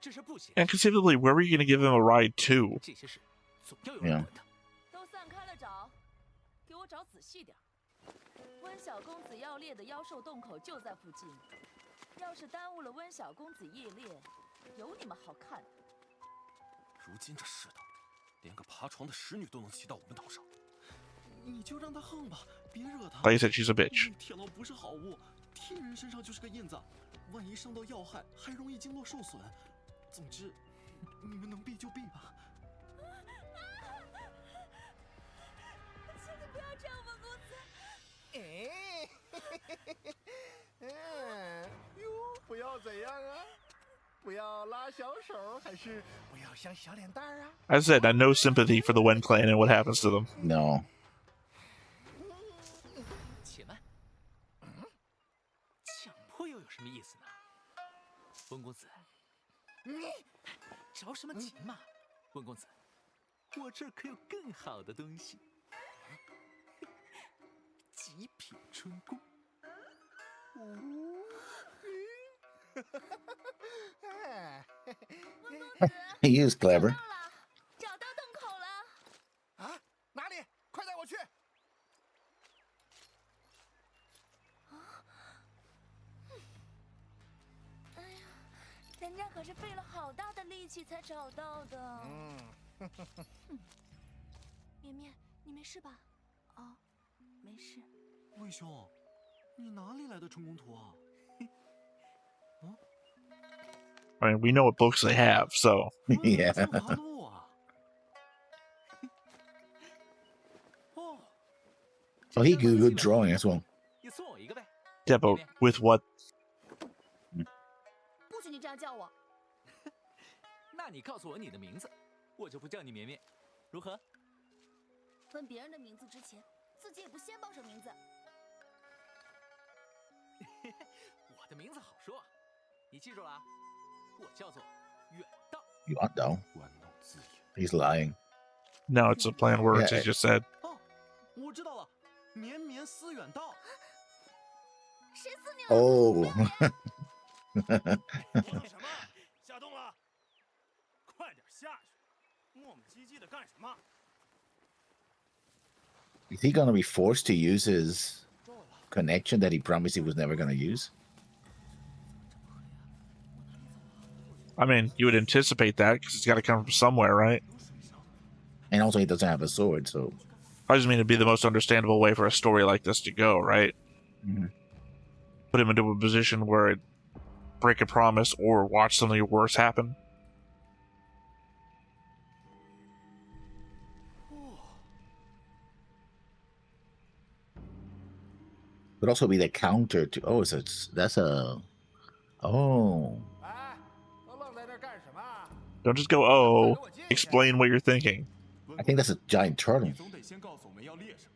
这事不行。 And conceivably, where were you going to give him a ride to? 这些事总要有人管的。 都散开了找，给我找仔细点。温小公子要猎的妖兽洞口就在附近，要是耽误了温小公子夜猎，有你们好看的。如今这世道，连个爬床的使女都能骑到我们岛上，你就让他横吧，别惹他。 Like I said, she's a bitch. 铁烙不是好物，踢人身上就是个印子，万一伤到要害，还容易经络受损。总之，你们能避就避吧。 请你不要这样，温公子。哟，不要怎样啊？不要拉小手，还是不要像小脸蛋儿啊？ As I said, I have no sympathy for the Wen clan and what happens to them. No. 且慢，强迫又有什么意思呢？温公子，着什么急嘛？温公子，我这儿可有更好的东西。 极品春宫。He is clever. 找到洞口了。啊，哪里？快带我去！哎呀，人家可是费了好大的力气才找到的。绵绵，你没事吧？哦，没事。 魏兄，你哪里来的春宫图啊？ I mean, we know what books they have, so. Yeah. 华路啊！哦， Oh, he good drawing as well. 你送我一个呗。 Yeah, but with what? 不许你这样叫我。那你告诉我你的名字，我就不叫你绵绵，如何？问别人的名字之前，自己也不先报上名字。我的名字好说，你记住了啊，我叫做远道。 You are though. 玩弄自由。 He's lying. No, it's a play on words, he just said. 哦，我知道了，绵绵思远道。谁死你了？ Oh. 磨蹭什么？下洞了，快点下去！磨磨唧唧的干什么？ Is he gonna be forced to use his connection that he promised he was never gonna use? I mean, you would anticipate that because it's got to come from somewhere, right? And also, he doesn't have a sword, so. I just mean it'd be the most understandable way for a story like this to go, right? Mhm. Put him into a position where it break a promise or watch something worse happen. Could also be the counter to. Oh, so that's a. Oh. 哎，都愣在这儿干什么？ Don't just go, oh, explain what you're thinking. I think that's a giant turtle. 总得先告诉我们要猎什么，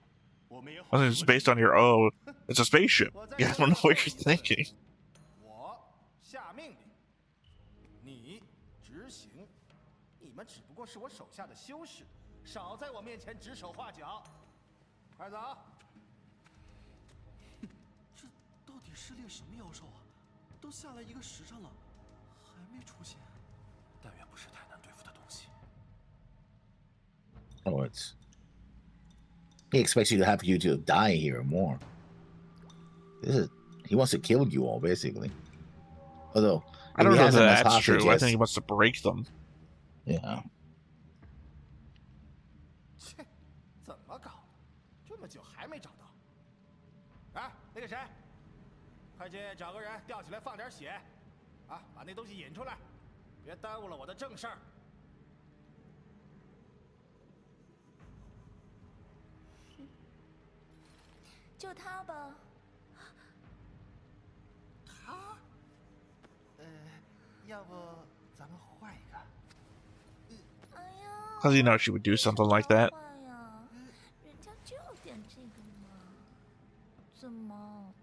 我们也好。 I think it's based on your it's a spaceship. You guys don't know what you're thinking. 我下命令，你执行。你们只不过是我手下的修士，少在我面前指手画脚。快走！这到底是猎什么妖兽啊？都下来1个时辰了，还没出现。但愿不是太难对付的东西。 Oh, it's. He expects you to have you to die here or more. He wants to kill you all, basically. Although I don't if he know has if them as that's true. I hostages- think he wants to break them. Yeah. 切，怎么搞？这么久还没找到？哎，那个谁，快去找个人吊起来放点血，啊，把那东西引出来，别耽误了我的正事儿。 就他吧。他？要不咱们换一个？哎呀， How do you know she would do something like that? 话呀，人家就要点这个嘛。怎么？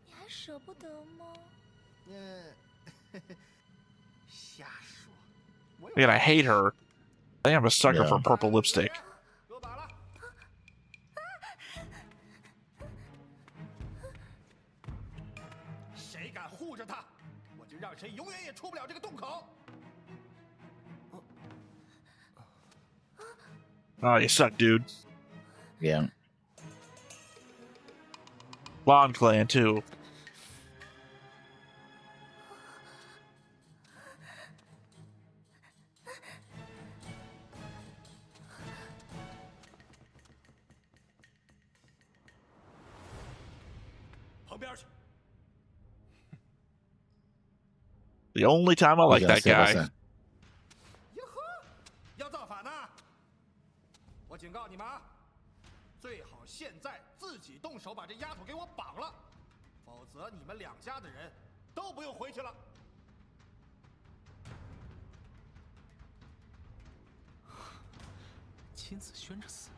你还舍不得吗？瞎说。 Man, I hate her. I think I'm a sucker Yeah. for purple lipstick. 给我绑了。谁敢护着他，我就让谁永远也出不了这个洞口。 Oh, you suck, dude. Yeah. Lawn Clan, too. 旁边去。 The only time I like Yeah, that guy. 哟呵，要造反呢！我警告你们啊，最好现在自己动手把这丫头给我绑了，否则你们两家的人都不用回去了。亲自宣着死，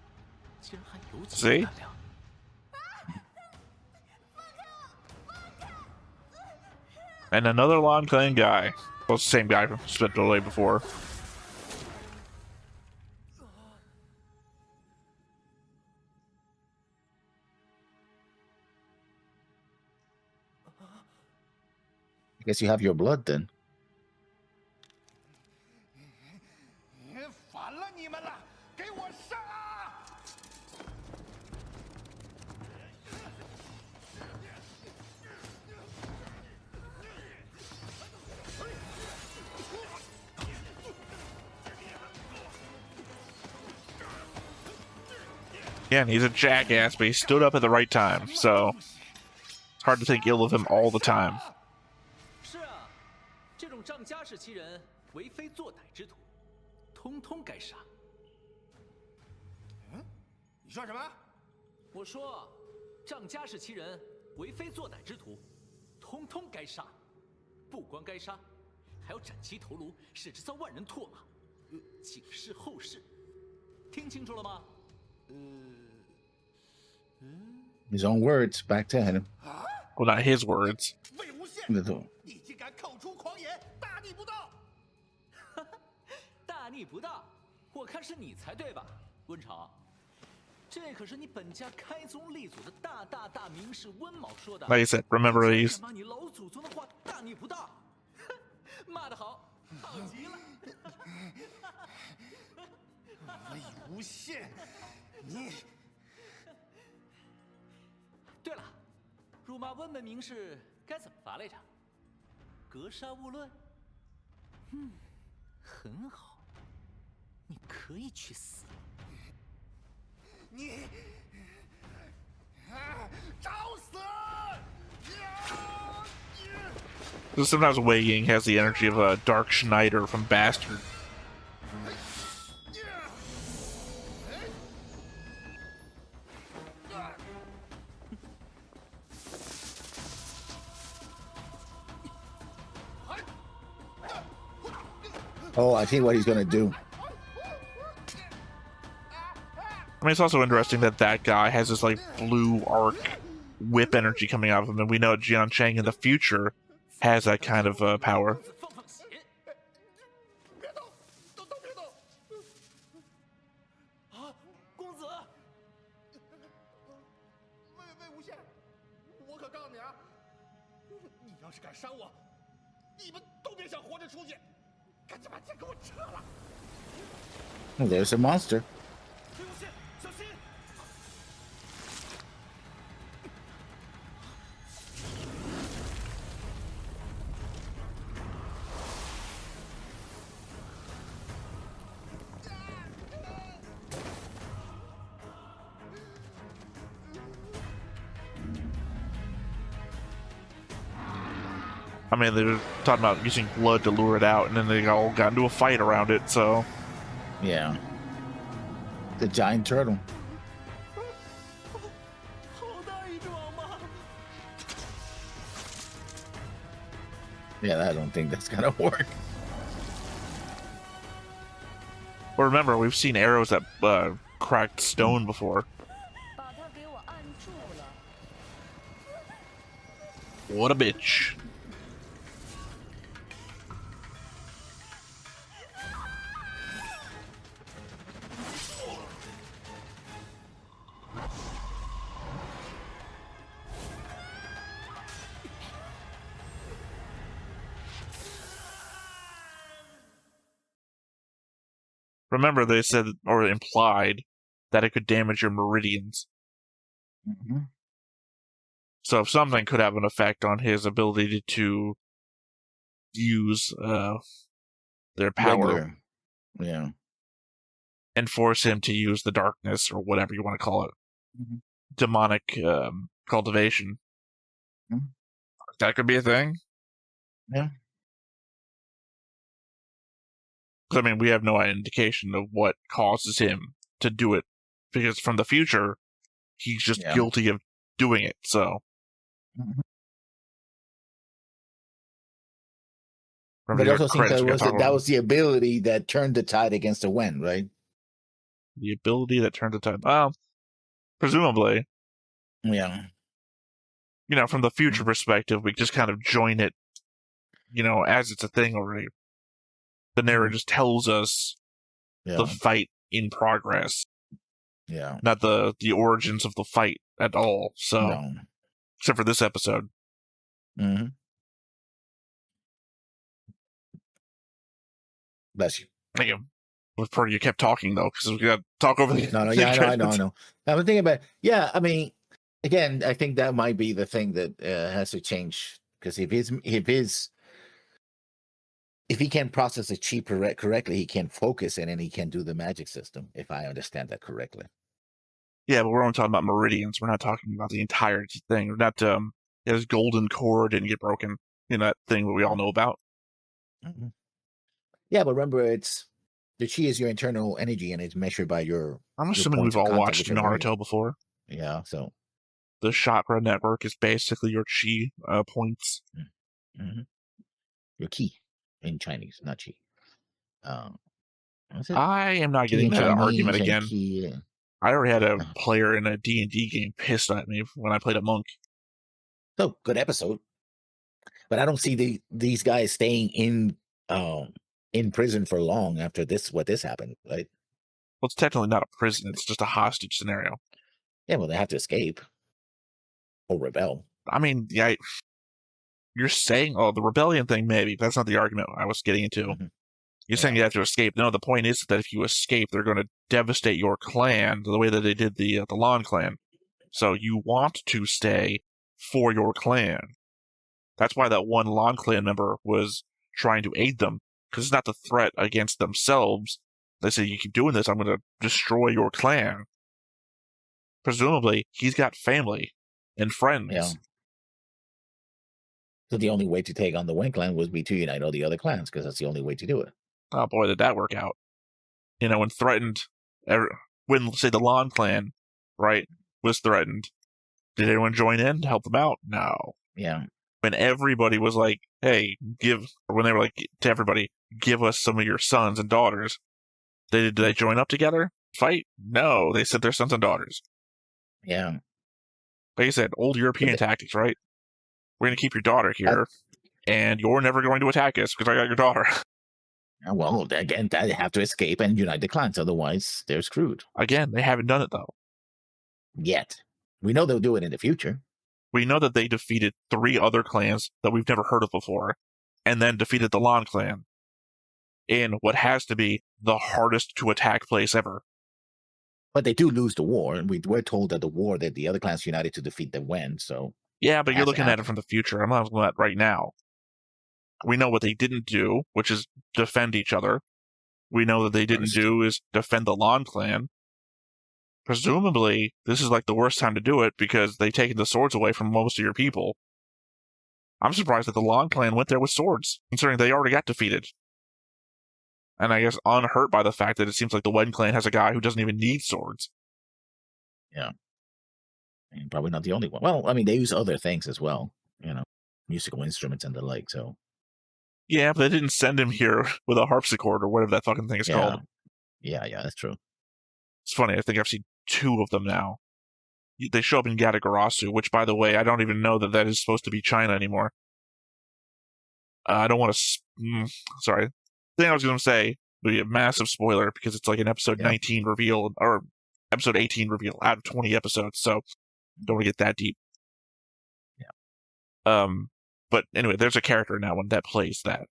竟然还有几 See? 分胆量。 And another Lawn Clan guy. Well, same guy from spent the day before. I guess you have your blood then. 烦了你们了，给我上啊！ Yeah, and he's a jackass, but he stood up at the right time, so it's hard to think ill of him all the time. 是啊，这种仗家世欺人、为非作歹之徒，通通该杀。你说什么？我说，仗家世欺人、为非作歹之徒，通通该杀。不光该杀，还要斩其头颅，使之遭万人唾骂，警示后世。听清楚了吗？ His own words back to him. Well, not his words. 魏无羡， Little. 你竟敢口出狂言，大逆不道！大逆不道，我看是你才对吧，温长？这可是你本家开宗立祖的大名士温某说的。 Like I said, remember these. 敢把你老祖宗的话大逆不道，骂得好，好极了。魏无羡，你。 对了，辱骂温门名士该怎么罚来着？格杀勿论。很好，你可以去死。你，找死！ Sometimes Wei Ying has the energy of a Dark Schneider from Bastard. Oh, I think what he's gonna do. mean, it's also interesting that guy has this, like, blue arc whip energy coming out of him, and we know Jian Cheng in the future has that kind of power. 别动，都别动！啊，公子，魏无羡，我可告诉你啊，你要是敢伤我，你们都别想活着出去！赶紧把剑给我撤了！ There's a monster. 魏无羡，小心！ I mean, they're talking about using blood to lure it out, and then they all got into a fight around it, so... Yeah. The giant turtle. 好大一桩吗？ Yeah, I don't think that's gonna work. But remember, we've seen arrows that cracked stone before. 把它给我按住了。 What a bitch. Remember, they said, or implied, that it could damage your meridians. Mm-hmm. So if something could have an effect on his ability to use their power. Regular. Yeah. And force him to use the darkness, or whatever you want to call it. Mm-hmm. Demonic cultivation. Mm-hmm. That could be a thing. Yeah. I mean, we have no indication of what causes him to do it, because from the future, he's just guilty of doing it, so... Mm-hmm. Remember, But I also think that was the ability that turned the tide against the wind, right? The ability that turned the tide... Well, presumably. Yeah. You know, from the future perspective, we just kind of join it, you know, as it's a thing already. The narrator just tells us the fight in progress. Yeah. Not the origins of the fight at all. So, No. Except for this episode. Mm-hmm. Bless you. Thank you. Before you kept talking, though, because we got to talk over the... No, yeah, I know. I was thinking about... Yeah, I mean, again, I think that might be the thing that has to change. Because if he can't process the chi correctly, he can't focus it and he can't do the magic system, if I understand that correctly. Yeah, but we're only talking about meridians. We're not talking about the entire thing. We're not, his golden cord didn't get broken. You know, that thing that we all know about. Mm-hmm. Yeah, but remember, the chi is your internal energy and it's measured by your... I'm assuming we've all watched Naruto before. Yeah, so... The chakra network is basically your chi points. Mm-hmm. Your ki. In Chinese, not chi. I am not getting into that argument again. Ki, I already had a player in a D&D game pissed at me when I played a monk. So, good episode. But I don't see these guys staying in prison for long after what this happened, right? Well, it's technically not a prison. It's just a hostage scenario. Yeah, well, they have to escape. Or rebel. I mean, yeah, you're saying, the rebellion thing, maybe. That's not the argument I was getting into. Mm-hmm. You're saying you have to escape. No, the point is that if you escape, they're going to devastate your clan the way that they did the Lan clan. So you want to stay for your clan. That's why that one Lan clan member was trying to aid them, because it's not the threat against themselves. They say, you keep doing this, I'm going to destroy your clan. Presumably, he's got family and friends. Yeah. So the only way to take on the Wing clan would be to unite all the other clans, because that's the only way to do it. Oh boy, did that work out. You know, when threatened, when, say, the Lan clan, right, was threatened, did anyone join in to help them out? No. Yeah. When everybody was like, hey, when they were like, to everybody, give us some of your sons and daughters, did they join up together? fight? No, they sent their sons and daughters. Yeah. Like I said, old European tactics, right? We're going to keep your daughter here, and you're never going to attack us because I got your daughter. Well, again, they have to escape and unite the clans. Otherwise, they're screwed. Again, they haven't done it, though. Yet. We know they'll do it in the future. We know that they defeated 3 other clans that we've never heard of before, and then defeated the Lan clan in what has to be the hardest to attack place ever. But they do lose the war, and we're told that the war that the other clans united to defeat them win, so... Yeah, but you're looking at it from the future. I'm not looking at it right now. We know what they didn't do, which is defend each other. We know that they didn't do is defend the Lan clan. Presumably, this is like the worst time to do it because they've taken the swords away from most of your people. I'm surprised that the Lan clan went there with swords, considering they already got defeated. And I guess unhurt by the fact that it seems like the Wen clan has a guy who doesn't even need swords. Yeah. And probably not the only one. Well, I mean, they use other things as well, you know, musical instruments and the like, so... Yeah, but they didn't send him here with a harpsichord or whatever that fucking thing is called. Yeah, that's true. It's funny, I think I've seen 2 of them now. They show up in Yatagarasu, which, by the way, I don't even know that is supposed to be China anymore. I don't want to... sorry. The thing I was going to say would be a massive spoiler because it's like an episode 19 reveal, or episode 18 reveal out of 20 episodes, so don't want to get that deep. Yeah. But anyway, there's a character in that one that plays that.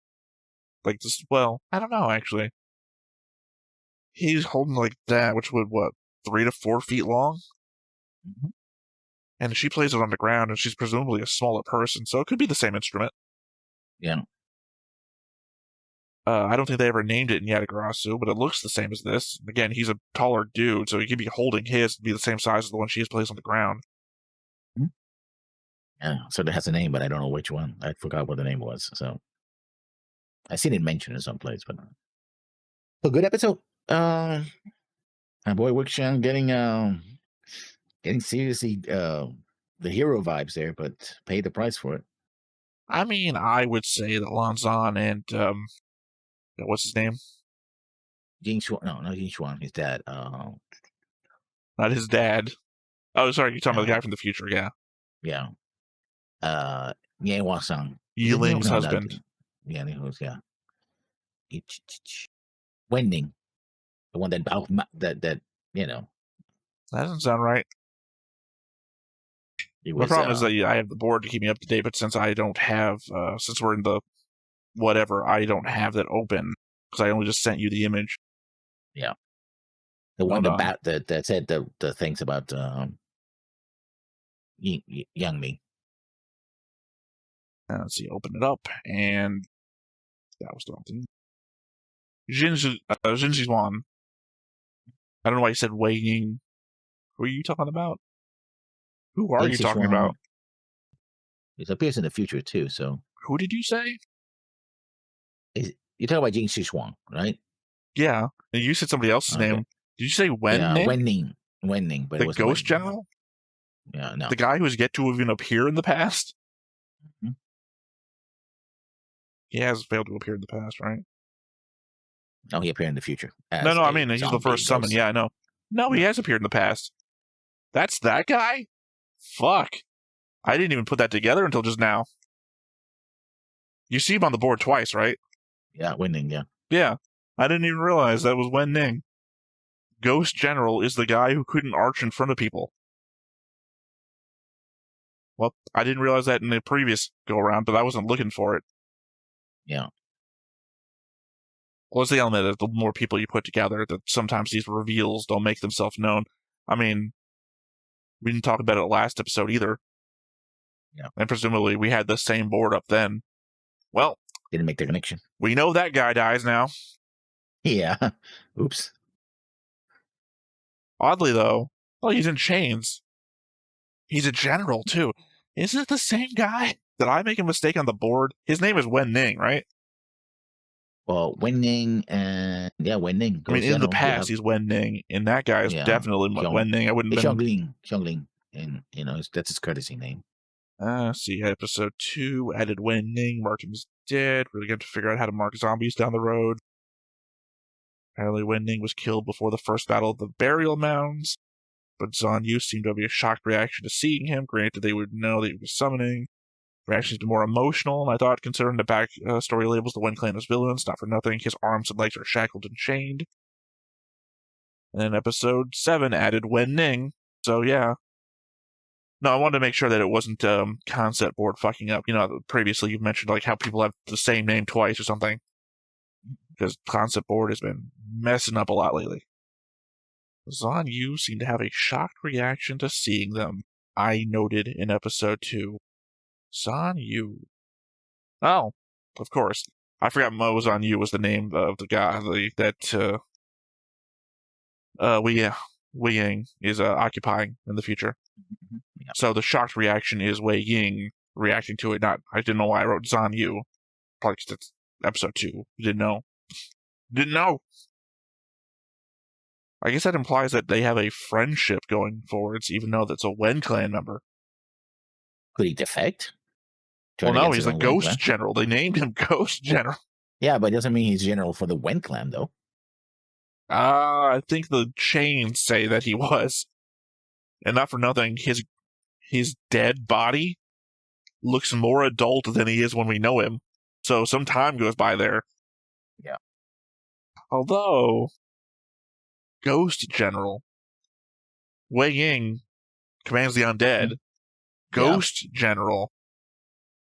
Like, this, well, I don't know, actually. He's holding like that, which would, 3 to 4 feet long? Mm-hmm. And she plays it on the ground, and she's presumably a smaller person, so it could be the same instrument. Yeah. I don't think they ever named it in Yatagarasu, but it looks the same as this. Again, he's a taller dude, so he could be holding his to be the same size as the one she plays on the ground. Mm-hmm. Yeah, so it has a name, but I don't know which one. I forgot what the name was, so... I seen it mentioned in some place, but... So, good episode. My boy wuxian getting seriously the hero vibes there, but pay the price for it. I mean, I would say that Lanzan and what's his name? Jing Xuan. No, not Jing Xuan. His dad. Not his dad. Oh, sorry, you're talking about the guy from the future. Yeah. Yeah. Ye Wasang. Yiling's husband. Yeah. Wending. The one that you know. That doesn't sound right. The problem is that I have the board to keep me up to date, but since I don't have, since we're in the whatever, I don't have that open because I only just sent you the image. Yeah. The one that said the things about young me. Let's see, open it up, and that was the wrong thing. Jin Zhuan. I don't know why you said Wei Ying. Who are you talking about? Who are you talking about? It appears in the future too, so... Who did you say? You're talking about Jing Zhuan, right? Yeah. And you said somebody else's name. Did you say Wen Ning? Wen Ning. But the Ghost General? Yeah, no. The guy who's yet to even appear in the past? Mm-hmm. He has failed to appear in the past, right? No, he appeared in the future. No, I mean, he's the first summon. Yeah, I know. No, he has appeared in the past. That's that guy? Fuck. I didn't even put that together until just now. You see him on the board twice, right? Yeah, Wen Ning, yeah. Yeah. I didn't even realize that was Wen Ning. Ghost General is the guy who couldn't arch in front of people. Well, I didn't realize that in the previous go-around, but I wasn't looking for it. Yeah. Well, it's the element that the more people you put together, that sometimes these reveals don't make themselves known. I mean, we didn't talk about it last episode either. Yeah. And presumably we had the same board up then. Well, didn't make the connection. We know that guy dies now. Yeah. Oops. Oddly, though, he's in chains. He's a general, too. Is it the same guy? Did I make a mistake on the board? His name is Wen Ning, right? Well, Wen Ning and... Yeah, Wen Ning. I mean, in the past, he's Wen Ning, and that guy is definitely Wen Ning. I wouldn't have been... Xiongling. And, that's his courtesy name. See, episode 2 added Wen Ning, marked him as dead. Really got to figure out how to mark zombies down the road. Apparently Wen Ning was killed before the first battle of the burial mounds, but Zhan Yu seemed to have a shocked reaction to seeing him. Granted, they would know that he was summoning. Reactions to more emotional, and I thought, considering the back story labels the Wen Clan as villains, not for nothing, his arms and legs are shackled and chained. And then episode 7 added Wen Ning, so yeah. No, I wanted to make sure that it wasn't concept board fucking up. Previously you've mentioned like how people have the same name twice or something. Because concept board has been messing up a lot lately. Zhan Yu seemed to have a shocked reaction to seeing them, I noted in episode 2. Zhan Yu. Oh, of course. I forgot Zhan Yu was the name of the guy that Wei Ying is occupying in the future. Yeah. So the shocked reaction is Wei Ying reacting to it. Not, I didn't know why I wrote Zhan Yu. Probably because it's episode 2. Didn't know. I guess that implies that they have a friendship going forwards, even though that's a Wen Clan member. Could he defect? Well, no, he's the Ghost General. They named him Ghost General. Yeah, but it doesn't mean he's general for the Wen Clan, though. I think the chains say that he was. And not for nothing, his dead body looks more adult than he is when we know him. So some time goes by there. Yeah. Although, Ghost General, Wei Ying commands the undead. Ghost General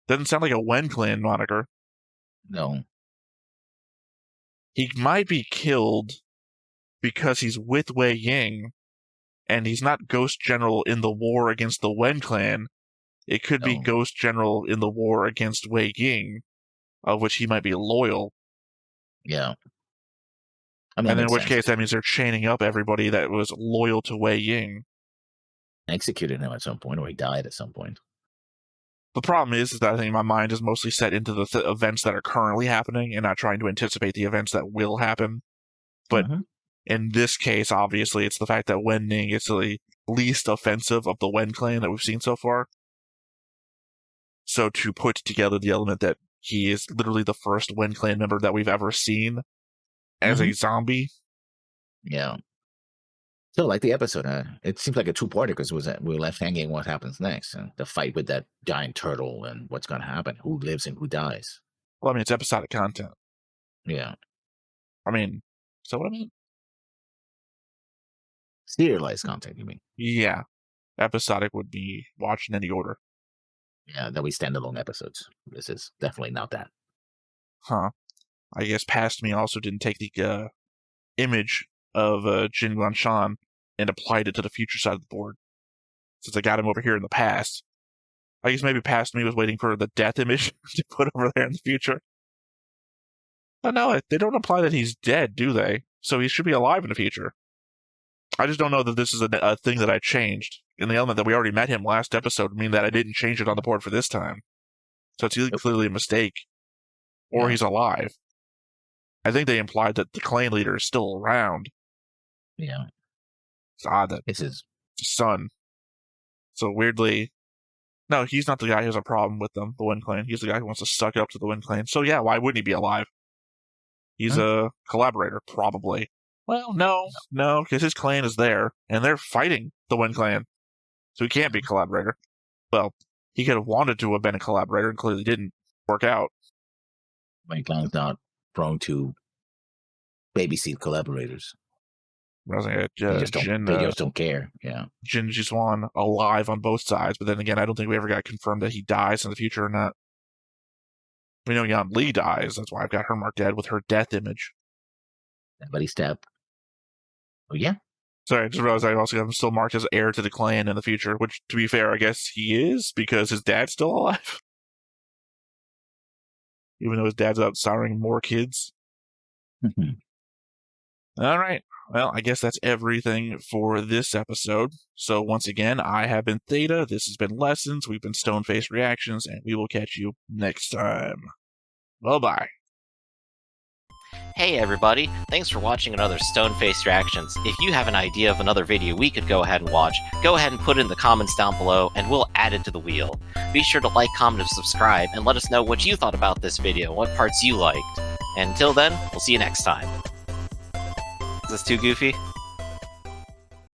doesn't sound like a Wen Clan moniker. No. He might be killed because he's with Wei Ying, and he's not Ghost General in the war against the Wen Clan. It could be Ghost General in the war against Wei Ying, of which he might be loyal. Yeah. And in which case, that means they're chaining up everybody that was loyal to Wei Ying. Executed him at some point, or he died at some point. The problem is that I think my mind is mostly set into the events that are currently happening and not trying to anticipate the events that will happen. But in this case, obviously, it's the fact that Wen Ning is the least offensive of the Wen Clan that we've seen so far. So to put together the element that he is literally the first Wen Clan member that we've ever seen as a zombie. Yeah. Still like the episode. It seems like a two-parter because we were left hanging what happens next. And the fight with that giant turtle and what's going to happen. Who lives and who dies. Well, I mean, it's episodic content. Yeah. I mean, is that what I mean? Serialized content, you mean? Yeah. Episodic would be watched in any order. Yeah, there'll be standalone episodes. This is definitely not that. Huh. I guess Past Me also didn't take the image of Jin Guanshan and applied it to the future side of the board. Since I got him over here in the past. I guess maybe Past Me was waiting for the death image to put over there in the future. But no, they don't imply that he's dead, do they? So he should be alive in the future. I just don't know that this is a thing that I changed. In the element that we already met him last episode, mean that I didn't change it on the board for this time. So it's either clearly a mistake, or he's alive. I think they implied that the clan leader is still around. Yeah. It's odd that it's his son. So weirdly, no, he's not the guy who has a problem with them, the Wen Clan. He's the guy who wants to suck up to the Wen Clan. So yeah, why wouldn't he be alive? He's a collaborator, probably. Well, no, because his clan is there, and they're fighting the Wen Clan. So he can't be a collaborator. Well, he could have wanted to have been a collaborator, and clearly didn't work out. Wen Clan's not prone to babysit collaborators. They just don't care. Yeah. Jin Jiswan alive on both sides, but then again, I don't think we ever got confirmed that he dies in the future or not. We know Yan Li dies. That's why I've got her marked dead with her death image. Somebody step. Oh, yeah. Sorry, I just realized I also got him still marked as heir to the clan in the future, which, to be fair, I guess he is, because his dad's still alive. Even though his dad's out siring more kids. All right. Well, I guess that's everything for this episode. So once again, I have been Theta, this has been Lessons, we've been Stone-Faced Reactions, and we will catch you next time. Bye-bye. Hey everybody, thanks for watching another Stone-Faced Reactions. If you have an idea of another video we could go ahead and watch, go ahead and put it in the comments down below and we'll add it to the wheel. Be sure to like, comment, and subscribe, and let us know what you thought about this video and what parts you liked. And until then, we'll see you next time. Is this too goofy?